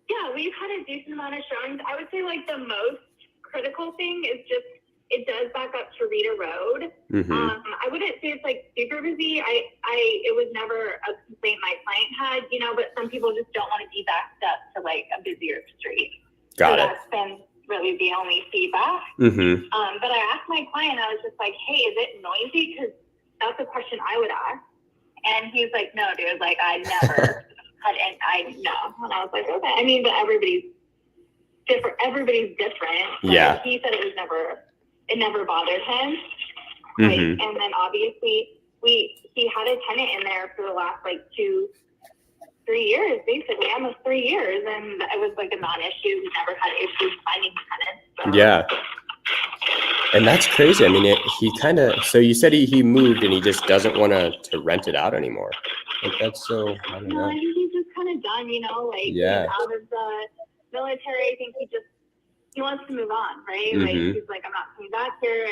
Yeah, we've had a decent amount of showings. I would say like the most critical thing is just it does back up to Rita Road. Mm-hmm. I wouldn't say it's like super busy. It was never a complaint my client had, you know, but some people just don't want to be backed up to like a busier street. Got it. That's been really the only feedback. Mm-hmm. But I asked my client, I was just like, hey, is it noisy? Because that's a question I would ask. And he's like, no, dude, like I never had any, no. And I was like, okay. I mean, but everybody's different. Everybody's different. Yeah. He said it never bothered him. Mm-hmm. Like, and then obviously he had a tenant in there for the last like 2-3 years, basically almost 3 years. And it was like a non-issue. We never had issues finding tenants. So. Yeah. And that's crazy. I mean, so you said he moved and he just doesn't want to rent it out anymore. Like that's so, I don't know. I think he's just kind of done, you know, like he's out of the military. I think he wants to move on, right? Mm-hmm. Like he's like, I'm not coming back here.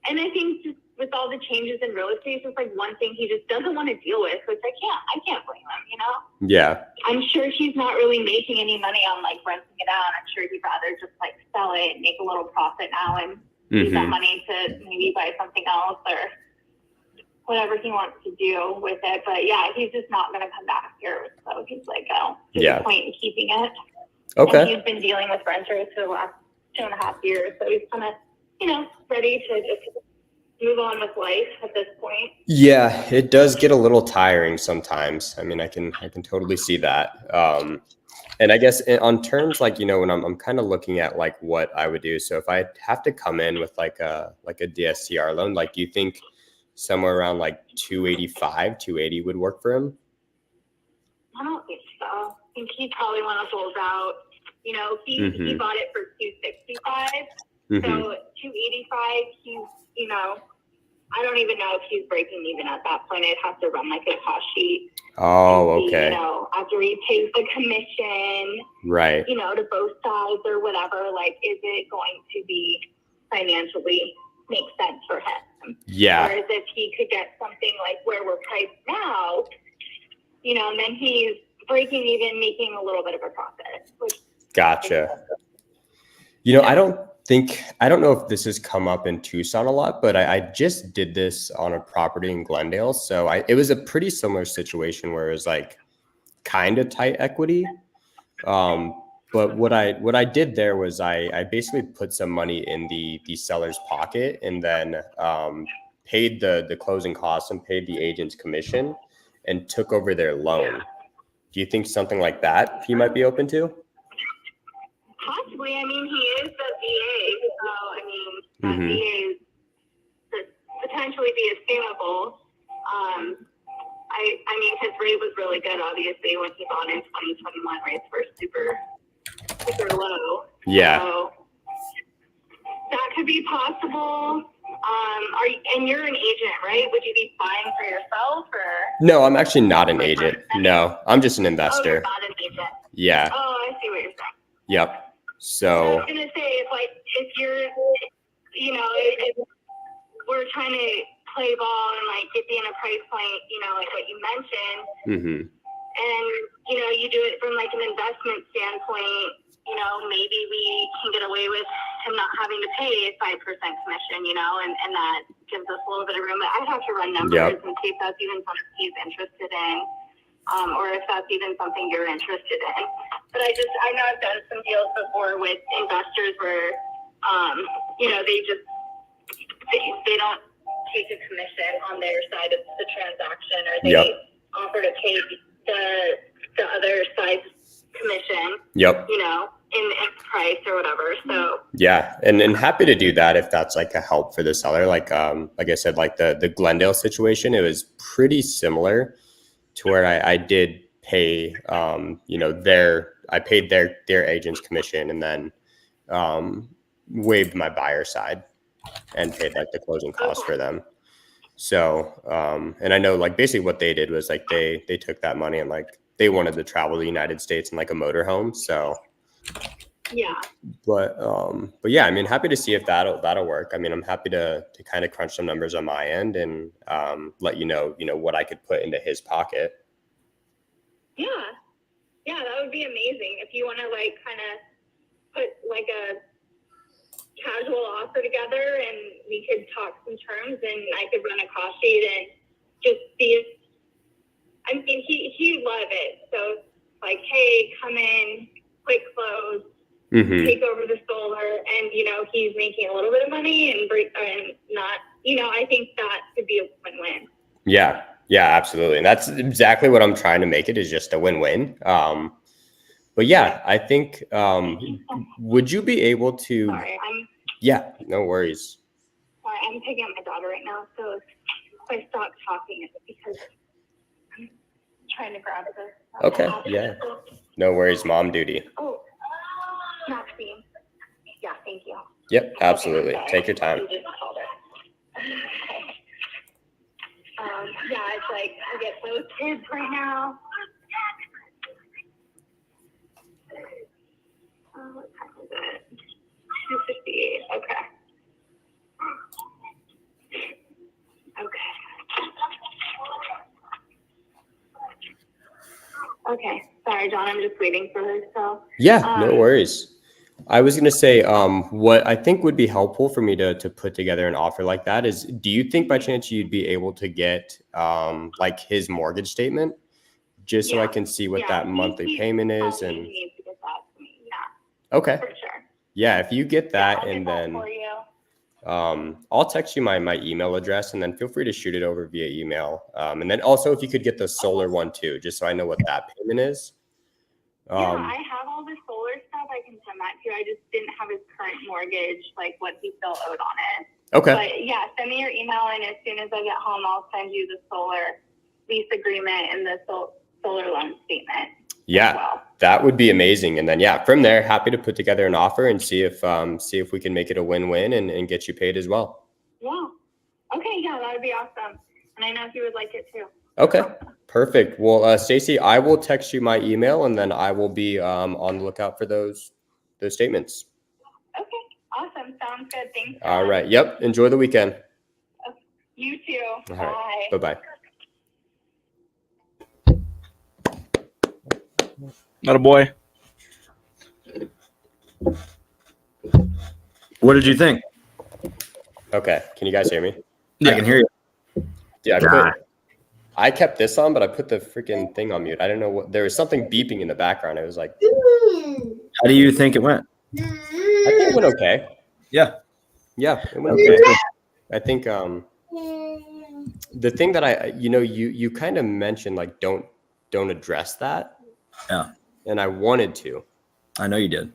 And I think just with all the changes in real estate, it's just like one thing he just doesn't want to deal with, which I can't blame him, you know? Yeah. I'm sure he's not really making any money on like renting it out. I'm sure he'd rather just like sell it and make a little profit now and use that money to maybe buy something else or whatever he wants to do with it. But yeah, he's just not going to come back here. So he's like, oh, there's no point in keeping it. Okay. And he's been dealing with renters for the last 2.5 years. So he's kind of, you know, ready to just move on with life at this point. Yeah, it does get a little tiring sometimes. I mean, I can totally see that. And I guess on terms like, you know, when I'm kind of looking at like what I would do. So if I have to come in with like a DSCR loan, like do you think somewhere around like 280 would work for him? I don't think so. I think he probably want to hold out. You know, he bought it for 265. So 285, he's, you know, I don't even know if he's breaking even at that point. I'd have to run like a cost sheet. Oh, see, okay. you know, after he pays the commission, right? You know, to both sides or whatever. Like, is it going to be financially make sense for him? Yeah. Whereas if he could get something like where we're priced now, you know, and then he's breaking even, making a little bit of a profit. Gotcha. You know, I don't know if this has come up in Tucson a lot, but I just did this on a property in Glendale. So it was a pretty similar situation where it was like kind of tight equity. But what I did there was I basically put some money in the seller's pocket and then paid the closing costs and paid the agent's commission and took over their loan. Do you think something like that he might be open to? Possibly. I mean, he is the VA, so I mean, that VA could potentially be assumable. I mean, his rate was really good, obviously, when he bought in 2021. Rates were super low. Yeah. So that could be possible. And you're an agent, right? Would you be buying for yourself or? No, I'm actually not an agent. No, I'm just an investor. Oh, you're not an agent. Yeah. Oh, I see what you're saying. Yep. So I was gonna say, if you're, you know, if we're trying to play ball and like get you in a price point, you know, like what you mentioned, and you know, you do it from like an investment standpoint, you know, maybe we can get away with him not having to pay a 5% commission, you know, and that gives us a little bit of room. I'd have to run numbers and see if that's even something he's interested in. Or if that's even something you're interested in. But I know I've done some deals before with investors where, you know, they don't take a commission on their side of the transaction, or they offer to pay the other side's commission. You know, in price or whatever. So and happy to do that if that's like a help for the seller. Like I said, like the Glendale situation, it was pretty similar to where I did pay you know, I paid their agent's commission, and then waived my buyer side and paid like the closing costs for them. So and I know like basically what they did was like they took that money and like they wanted to travel the United States in like a motorhome. So but yeah, I mean, happy to see if that'll work. I mean, I'm happy to kind of crunch some numbers on my end and let you know what I could put into his pocket. Yeah, that would be amazing if you want to like kind of put like a casual offer together, and we could talk some terms, and I could run a cost sheet and just see if, I mean, he'd love it. So like, hey, come in, quick close, take over the solar, and you know, he's making a little bit of money and not, you know, I think that could be a win-win. Yeah, absolutely. And that's exactly what I'm trying to make it, is just a win-win. But yeah, I think, would you be able to, Sorry, yeah, no worries. Sorry, I'm picking up my daughter right now. So if I stop talking, it's because I'm trying to grab her. Okay, yeah. No worries, mom duty. Oh, Maxine. Yeah, thank you. Yep, absolutely. Take your time. You just called her. Yeah, it's like I get both kids right now. What time is it? 2:58. Okay. Okay. Sorry, John. I'm just waiting for her. So. Yeah, no worries. I was going to say, what I think would be helpful for me to put together an offer like that is, do you think by chance you'd be able to get like his mortgage statement, just so I can see what that monthly payment is? And needs to get that to me. Yeah. Okay. For sure. Yeah, if you get that, I'll and get that then for you. I'll text you my email address, and then feel free to shoot it over via email. And then also if you could get the solar one too, just so I know what that payment is. Yeah, I have all the solar stuff. I can send that to you. I just didn't have his current mortgage, like what he still owed on it. Okay. But yeah, send me your email, and as soon as I get home, I'll send you the solar lease agreement and the solar loan statement. Yeah, that would be amazing. And then, yeah, from there, happy to put together an offer and see if we can make it a win-win and get you paid as well. Yeah. Okay. Yeah, that would be awesome. And I know he would like it too. Okay, perfect. Well, Stacey, I will text you my email, and then I will be on the lookout for those statements. Okay. Awesome. Sounds good. Thanks. All right. Yep. Enjoy the weekend. You too. All Bye. right. Bye-bye. Not a boy. What did you think? Okay. Can you guys hear me? Yeah. I can hear you. Yeah, I kept this on, but I put the freaking thing on mute. I don't know what, there was something beeping in the background. It was like, how do you think it went? I think it went okay. Yeah, it went okay. I think the thing that you kind of mentioned, like, don't address that. Yeah. And I wanted to. I know you did.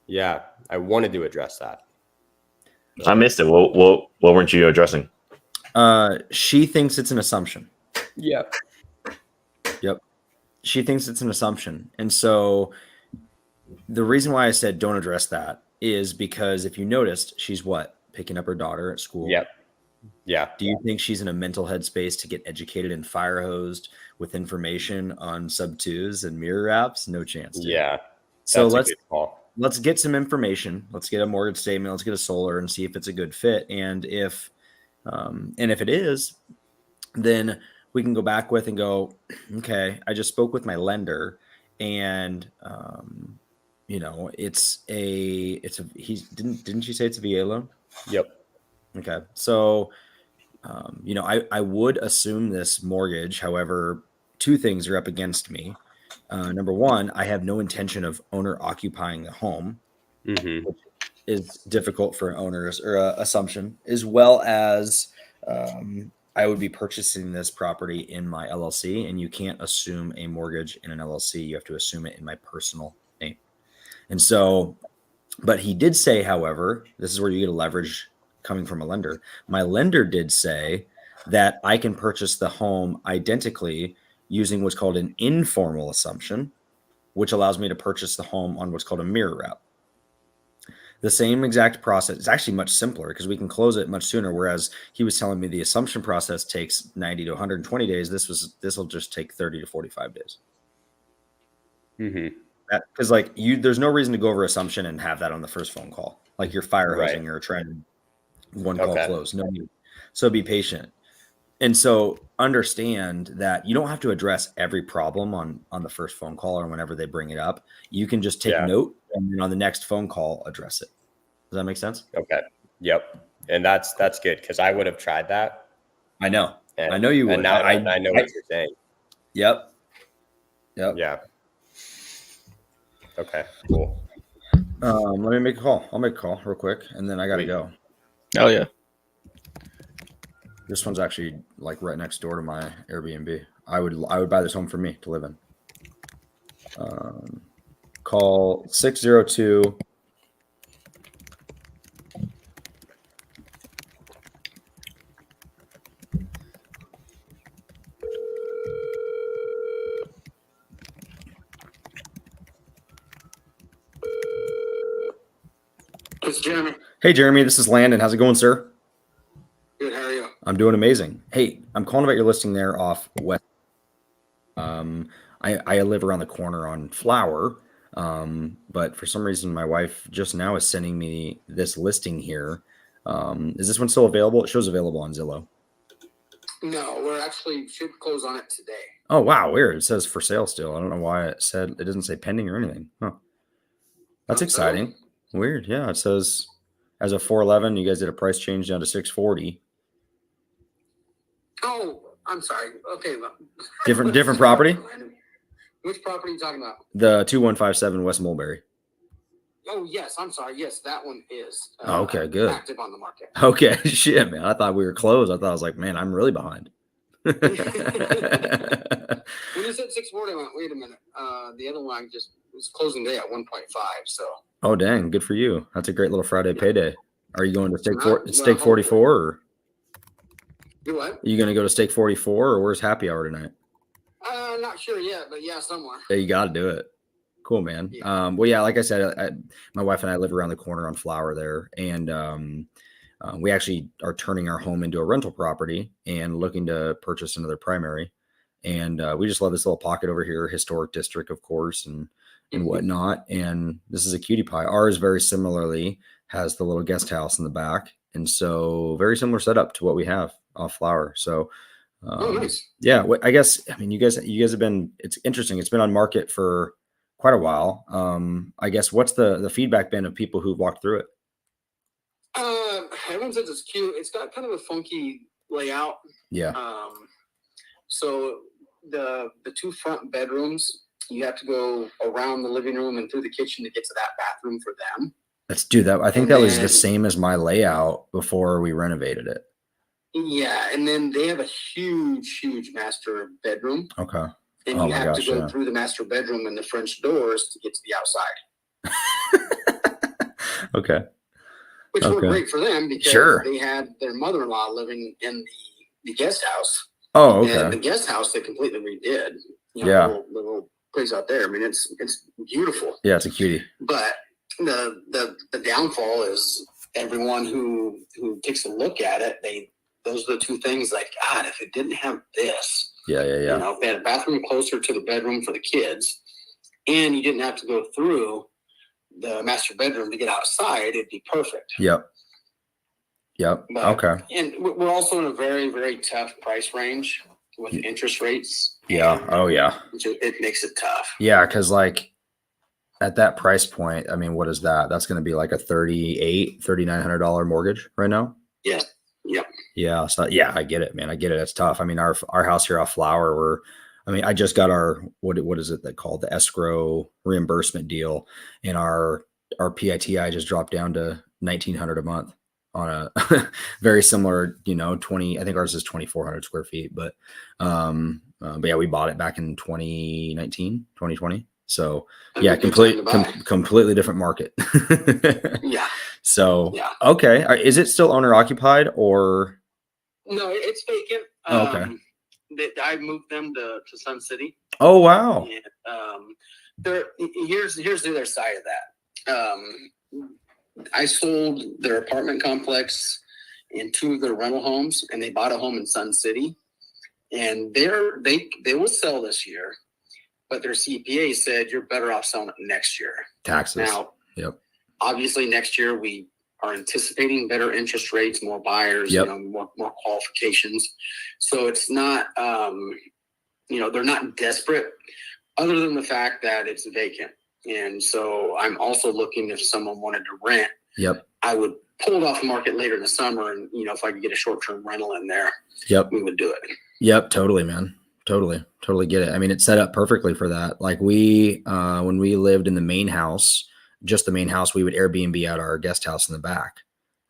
Yeah, I wanted to address that. I missed it. What weren't you addressing? She thinks it's an assumption. Yep. She thinks it's an assumption. And so the reason why I said don't address that is because if you noticed, she's what? Picking up her daughter at school. Yep. Yeah. Do you think she's in a mental headspace to get educated and fire hosed with information on sub twos and mirror apps? No chance. Dude. Yeah. So let's get some information. Let's get a mortgage statement. Let's get a solar and see if it's a good fit. And if it is, then we can go back with and go, okay, I just spoke with my lender, and didn't she say it's a VA loan? Yep. Okay. So, I would assume this mortgage. However, two things are up against me. Number one, I have no intention of owner occupying the home, which is difficult for owners, or assumption, as well as I would be purchasing this property in my LLC, and you can't assume a mortgage in an LLC. You have to assume it in my personal name. And so, but he did say, however, this is where you get a leverage coming from a lender. My lender did say that I can purchase the home identically using what's called an informal assumption, which allows me to purchase the home on what's called a mirror route. The same exact process. It's actually much simpler because we can close it much sooner. Whereas he was telling me the assumption process takes 90 to 120 days. This will just take 30 to 45 days. Mm-hmm. Because like there's no reason to go over assumption and have that on the first phone call. Like you're fire hosing or trying to one call close. No need. So be patient. And so understand that you don't have to address every problem on the first phone call or whenever they bring it up. You can just take note and then on the next phone call, address it. Does that make sense? Okay. Yep. And that's good because I would have tried that. I know. I know you would. And now I know what you're saying. Yep. Yeah. Okay. Cool. Let me make a call. I'll make a call real quick, and then I got to go. Oh yeah. This one's actually like right next door to my Airbnb. I would buy this home for me to live in. Call 602. It's Jeremy. Hey, Jeremy, this is Landon. How's it going, sir? Good. How are you? I'm doing amazing. Hey, I'm calling about your listing there off West. I live around the corner on Flower, but for some reason, my wife just now is sending me this listing here. Is this one still available? It shows available on Zillow. No, we're actually should close on it today. Oh, wow. Weird. It says for sale still. I don't know why it doesn't say pending or anything. Huh. That's exciting. Weird. Yeah. It says as of 4/11, you guys did a price change down to 640. Oh, I'm sorry. Okay. Well, Different property? Which property are you talking about? The 2157 West Mulberry. Oh, yes. I'm sorry. Yes, that one is okay, good. active on the market. Okay. Shit, man. I thought we were closed. I was like, man, I'm really behind. When you said 640, I went, wait a minute. The other one just was closing day at 1.5. So. Oh, dang. Good for you. That's a great little Friday payday. Are you going to Steak 44 or? You what? Are you going to go to Steak 44 or where's happy hour tonight? Not sure yet, but yeah, somewhere. Yeah, you got to do it. Cool, man. Yeah. Well, yeah, like I said, my wife and I live around the corner on Flower there. And we actually are turning our home into a rental property and looking to purchase another primary. And we just love this little pocket over here, historic district, of course, and whatnot. And this is a cutie pie. Ours very similarly has the little guest house in the back. And so very similar setup to what we have off Flower. So nice. Yeah, I guess, I mean, you guys have been, it's interesting. It's been on market for quite a while. I guess what's the feedback been of people who've walked through it? Everyone says it's cute. It's got kind of a funky layout. Yeah. So the two front bedrooms, you have to go around the living room and through the kitchen to get to that bathroom for them. Let's do that. I think that was the same as my layout before we renovated it. Yeah, and then they have a huge master bedroom. Okay. And you have to go through the master bedroom and the French doors to get to the outside. Okay. Which were great for them because they had their mother-in-law living in the guest house. Oh, okay. And the guest house they completely redid. You know, the little place out there. I mean, it's beautiful. Yeah, it's a cutie. But the downfall is everyone who takes a look at it, those are the two things like, God, if it didn't have this. Yeah. You know, if they had a bathroom closer to the bedroom for the kids and you didn't have to go through the master bedroom to get outside, it'd be perfect. Yep. But, okay. And we're also in a very, very tough price range with interest rates. Yeah. Oh, yeah. It makes it tough. Yeah, because like at that price point, I mean, what is that? That's going to be like a $3,900 mortgage right now. Yeah. Yep. Yeah. So yeah, I get it, man. I get it. It's tough. I mean, our house here off Flower, I just got our, what is it that called the escrow reimbursement deal, and our PITI just dropped down to $1,900 a month on a very similar, 20, I think ours is 2,400 square feet, but yeah, we bought it back in 2019, 2020. So yeah, completely different market. Yeah. So, yeah. Okay. Is it still owner occupied or? No, it's vacant. Okay. I moved them to Sun City. Oh, wow. And, here's the other side of that. I sold their apartment complex and 2 of their rental homes, and they bought a home in Sun City, and they will sell this year, but their CPA said you're better off selling it next year. Taxes. Now, yep. Obviously next year we are anticipating better interest rates, more buyers, yep. More qualifications. So it's not, they're not desperate, other than the fact that it's vacant. And so I'm also looking, if someone wanted to rent, yep. I would pull it off the market later in the summer. And, if I could get a short-term rental in there, yep. we would do it. Yep. Totally, man. Totally get it. I mean, it's set up perfectly for that. Like when we lived in the main house, just the main house, we would Airbnb out our guest house in the back.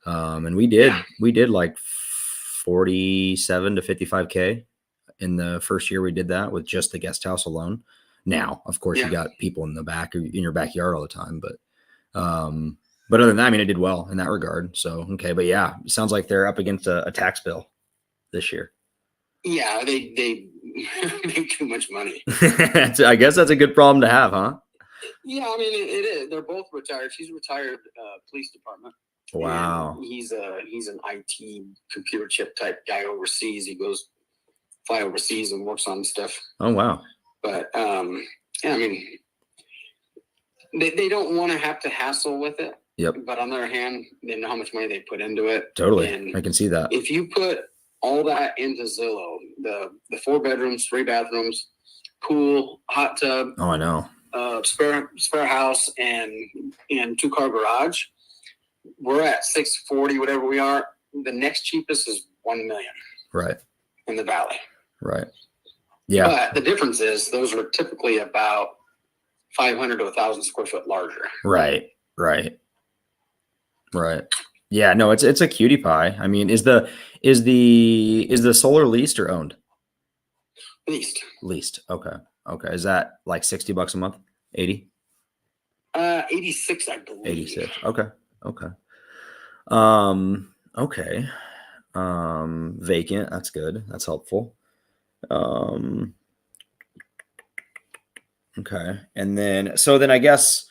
And we did like 47 to 55K in the first year we did that with just the guest house alone. Now, of course, you got people in the back or in your backyard all the time, but other than that, I mean, it did well in that regard. So, okay. But yeah, it sounds like they're up against a tax bill this year. Yeah. They make too much money. I guess that's a good problem to have, huh? Yeah. I mean, it is. They're both retired. She's retired police department. Wow. And he's an IT computer chip type guy overseas. He goes fly overseas and works on stuff. Oh, wow. But, I mean, they don't want to have to hassle with it. Yep. But on the other hand, they know how much money they put into it. Totally. And I can see that. If you put all that into Zillow, the 4 bedrooms, 3 bathrooms, pool, hot tub. Oh, I know. Spare house and 2-car garage. We're at 640, whatever we are. The next cheapest is $1 million. Right. In the valley. Right. Yeah. But the difference is those are typically about 500 to 1,000 square foot larger. Right. Yeah. No, it's a cutie pie. I mean, is the solar leased or owned? Leased. Okay. Is that like $60 a month? 80? 86, I believe. 86. Okay. Okay. Vacant. That's good. That's helpful. Okay. And then I guess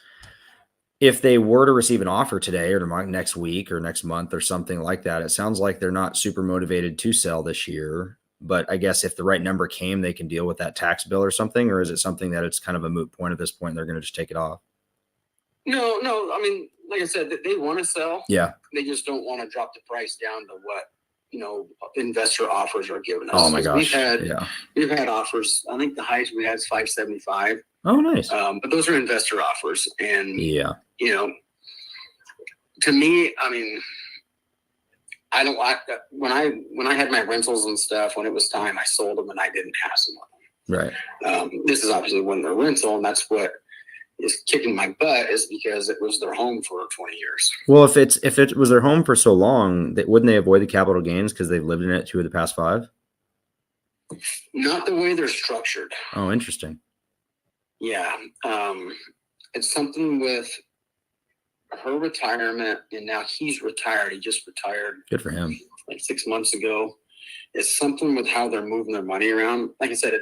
if they were to receive an offer today or next week or next month or something like that, it sounds like they're not super motivated to sell this year. But I guess if the right number came, they can deal with that tax bill or something, or is it something that it's kind of a moot point at this point? And they're going to just take it off. No. I mean, like I said, they want to sell. Yeah. They just don't want to drop the price down to what, investor offers are giving us. Oh my gosh. We've had offers. I think the highest we had is 575. Oh, nice. But those are investor offers. And, yeah, to me, I mean, I don't like that. When I had my rentals and stuff, when it was time, I sold them and I didn't hassle with them. Right. This is obviously when they're rental, and that's what is kicking my butt, is because it was their home for 20 years. Well, if it was their home for so long, wouldn't they avoid the capital gains because they've lived in it 2 of the past 5? Not the way they're structured. Oh, interesting. Yeah. It's something with her retirement, and now he's retired. He just retired. Good for him. Like 6 months ago. It's something with how they're moving their money around. Like I said,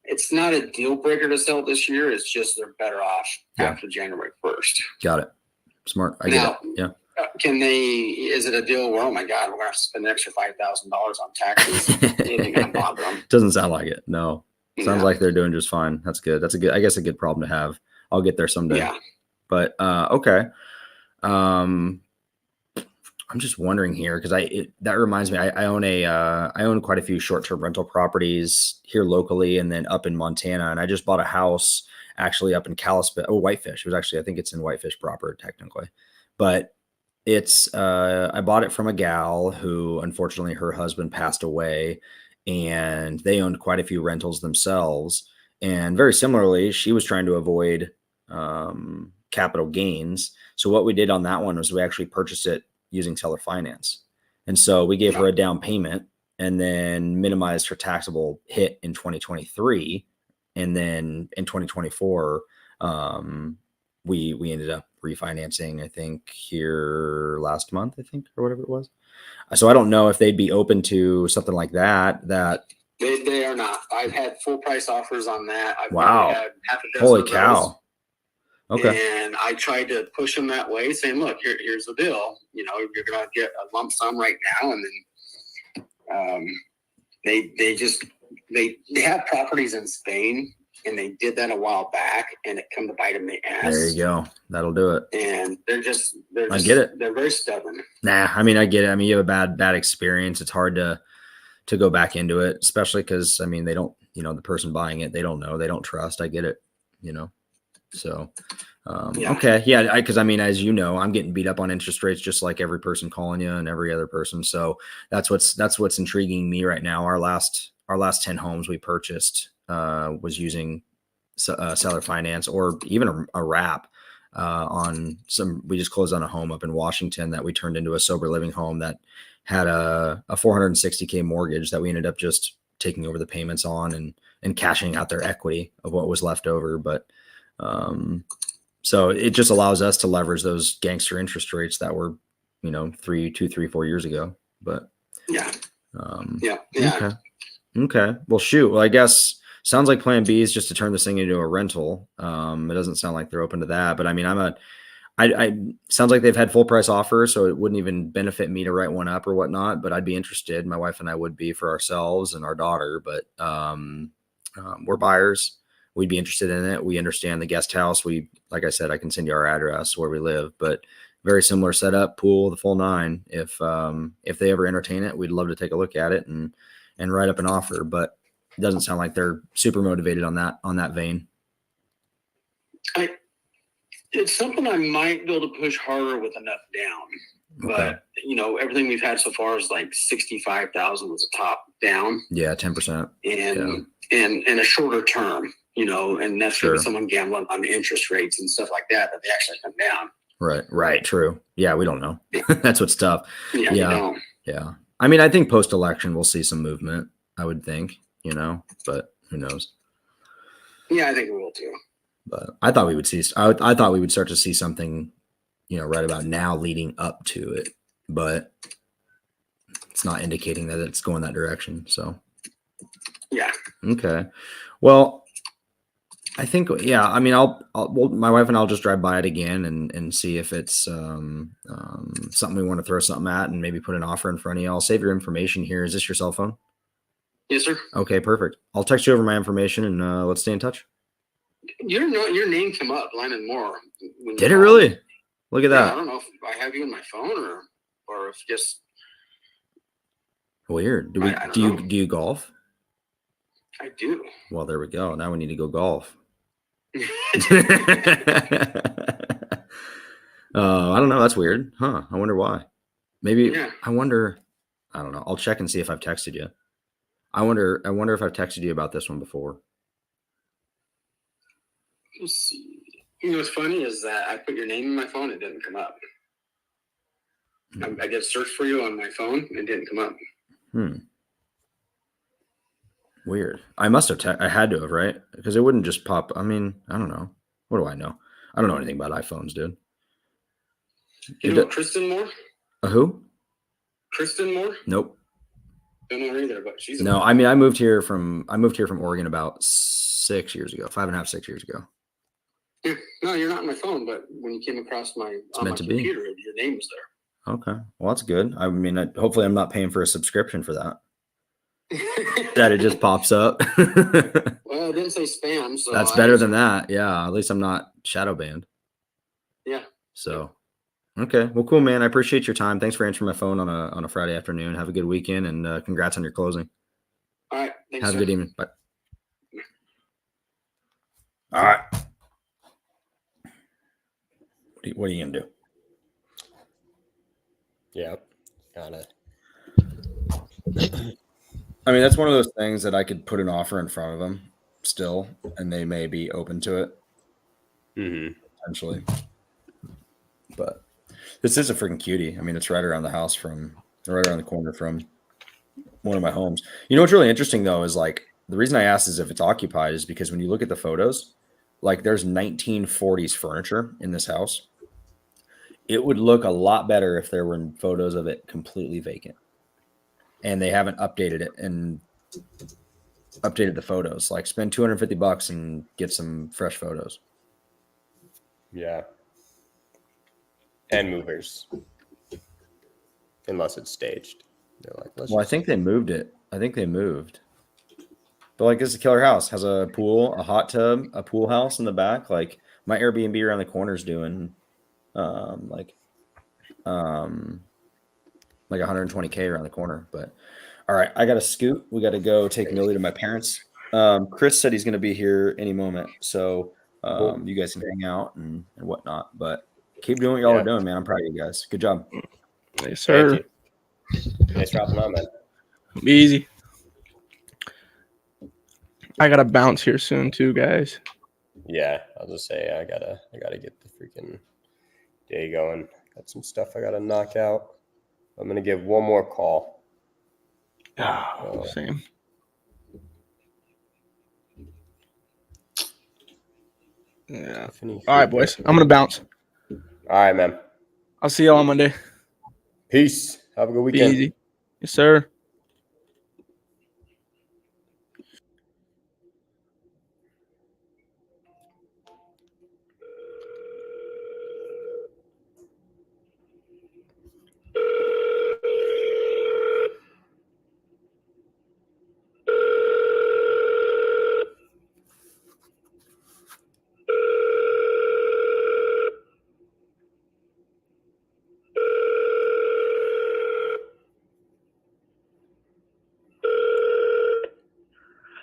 it's not a deal breaker to sell this year. It's just they're better off after January 1st. Got it. Smart. I get it. Yeah. Is it a deal where, oh my God, we're going to have to spend an extra $5,000 on taxes? It ain't going to bother them. Doesn't sound like it. No. Sounds like they're doing just fine. That's good. That's I guess a good problem to have. I'll get there someday. Yeah. But, okay. I'm just wondering here, because that reminds me, I own quite a few short-term rental properties here locally and then up in Montana. And I just bought a house actually up in Kalispell. Oh, Whitefish. It was actually, I think it's in Whitefish proper technically, but it's, I bought it from a gal who unfortunately her husband passed away, and they owned quite a few rentals themselves. And very similarly, she was trying to avoid, capital gains. So what we did on that one was we actually purchased it using seller finance. And so we gave her a down payment and then minimized her taxable hit in 2023. And then in 2024, we ended up refinancing, I think here last month, I think, or whatever it was. So I don't know if they'd be open to something like that. They are not. I've had full price offers on that. I've Wow. had half a dozen Holy of cow. those. Okay. And I tried to push them that way, saying, look, here's the deal. You know, you're going to get a lump sum right now. And then they have properties in Spain, and they did that a while back, and it come to bite them in the ass. There you go. That'll do it. And I get it. They're very stubborn. Nah, I mean, I get it. I mean, you have a bad experience. It's hard to go back into it, especially because, I mean, they don't, you know, the person buying it, they don't know, they don't trust. I get it, you know? So, okay. Yeah. Cause I mean, as you know, I'm getting beat up on interest rates, just like every person calling you and every other person. So that's what's intriguing me right now. Our last 10 homes we purchased, was using seller finance or even a wrap, we just closed on a home up in Washington that we turned into a sober living home that had a $460K mortgage that we ended up just taking over the payments on and cashing out their equity of what was left over. But, so it just allows us to leverage those gangster interest rates that were, you know, 3, 4 years ago. But okay. Well, shoot. Well, I guess sounds like plan B is just to turn this thing into a rental. It doesn't sound like they're open to that, but I mean, sounds like they've had full price offers, so it wouldn't even benefit me to write one up or whatnot, but I'd be interested. My wife and I would be for ourselves and our daughter, but, we're buyers. We'd be interested in it. We understand the guest house. Like I said, I can send you our address where we live, but very similar setup, pool, the full 9. If they ever entertain it, we'd love to take a look at it and write up an offer, but it doesn't sound like they're super motivated on that vein. It's something I might be able to push harder with enough down, but you know, everything we've had so far is like 65,000 was a top down. Yeah. 10%. And a shorter term, you know, and that's for someone gambling on the interest rates and stuff like that they actually come down. Right. True. Yeah. We don't know. That's what's tough. Yeah. You don't. Yeah. I mean, I think post-election we'll see some movement, I would think, you know, but who knows? Yeah, I think we will too. But I thought we would start to see something, you know, right about now leading up to it, but it's not indicating that it's going that direction. So, yeah. Okay. Well, I think, I mean, my wife and I'll just drive by it again and see if it's something we want to throw something at and maybe put an offer in front of you. I'll save your information here. Is this your cell phone? Yes, sir. Okay, perfect. I'll text you over my information and let's stay in touch. Your name came up, Landon Moore. Did it really? Look at that. I don't know if I have you on my phone or if just weird. Do you golf? I do. Well, there we go. Now we need to go golf. I don't know. That's weird. Huh. I wonder why. Maybe I don't know. I'll check and see if I've texted you. I wonder if I've texted you about this one before. You know what's funny is that I put your name in my phone, it didn't come up. I did a search for you on my phone, it didn't come up. Weird. I must have. I had to have, right? Because it wouldn't just pop. I mean, I don't know. What do I know? I don't know anything about iPhones, dude. You know Kristen Moore? Who? Kristen Moore? Nope. Don't know her either, but she's. No, I mean, I moved here from Oregon about 6 years ago, 5.5, 6 years ago. Yeah, no, you're not on my phone, but when you came across my computer, your name was there. Okay, well, that's good. I mean, hopefully, I'm not paying for a subscription for that. That it just pops up. Well, it didn't say spam, so that's better than that. Yeah, at least I'm not shadow banned. Yeah. So, okay, well, cool, man. I appreciate your time. Thanks for answering my phone on a Friday afternoon. Have a good weekend, and congrats on your closing. All right. Thanks, Have a good evening. Bye. All right. What are you gonna do? Yeah, gotta. I mean, that's one of those things that I could put an offer in front of them still, and they may be open to it. Potentially. But This is a freaking cutie. I mean, it's right around the corner from one of my homes. You know what's really interesting though is like the reason I asked is if it's occupied is because when you look at the photos, like there's 1940s furniture in this house. It would look a lot better if there were photos of it completely vacant. And they haven't updated it and updated the photos. Like spend $250 and get some fresh photos. Yeah. And movers. Unless it's staged. They're like, well, I think they moved it. But like, it's a killer house. Has a pool, a hot tub, a pool house in the back. Like my Airbnb around the corner is doing like 120K around the corner. But all right, I got to scoot. We got to go take Millie to my parents. Chris said he's going to be here any moment. So you guys can hang out and whatnot. But keep doing what y'all are doing, man. I'm proud of you guys. Good job. Yes, sir. Nice dropping on, man. Be easy. I gotta bounce here soon too, guys. Yeah, I'll just say I gotta get the freaking day going. Got some stuff I gotta knock out. I'm gonna give one more call. Same. Yeah. All right, boys. I'm gonna bounce. All right, man. I'll see y'all on Monday. Peace. Have a good weekend. Be easy. Yes, sir.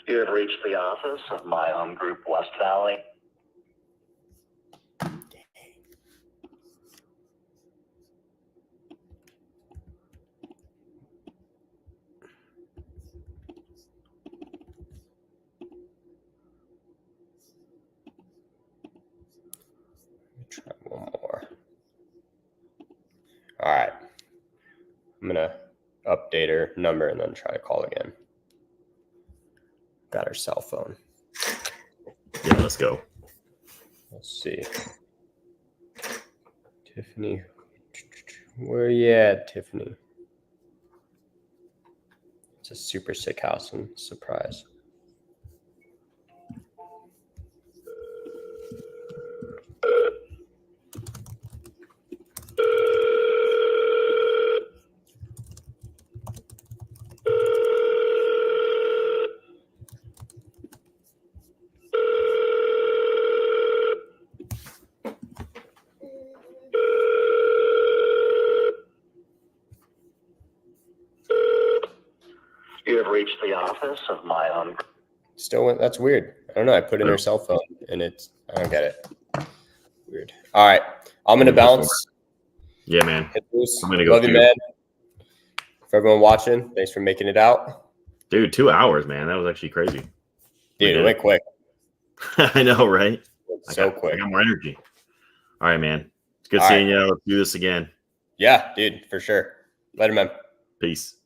You have reached the office of my home group, West Valley. Try one more. All right. I'm gonna update her number and then try to call again. Got her cell phone. Yeah, let's go. Let's see. Tiffany. Where you at, Tiffany? It's a super sick house and surprise. You have reached the office of my home group. Still went. That's weird. I don't know. I put in her cell phone and it's. I don't get it. Weird. All right. I'm gonna bounce. Yeah, man. I'm gonna go. Love you, man. For everyone watching, thanks for making it out. Dude, 2 hours, man. That was actually crazy. Dude, it went quick. I know, right? So quick. I got more energy. All right, man. It's good seeing you. Let's do this again. Yeah, dude, for sure. Later, man. Peace.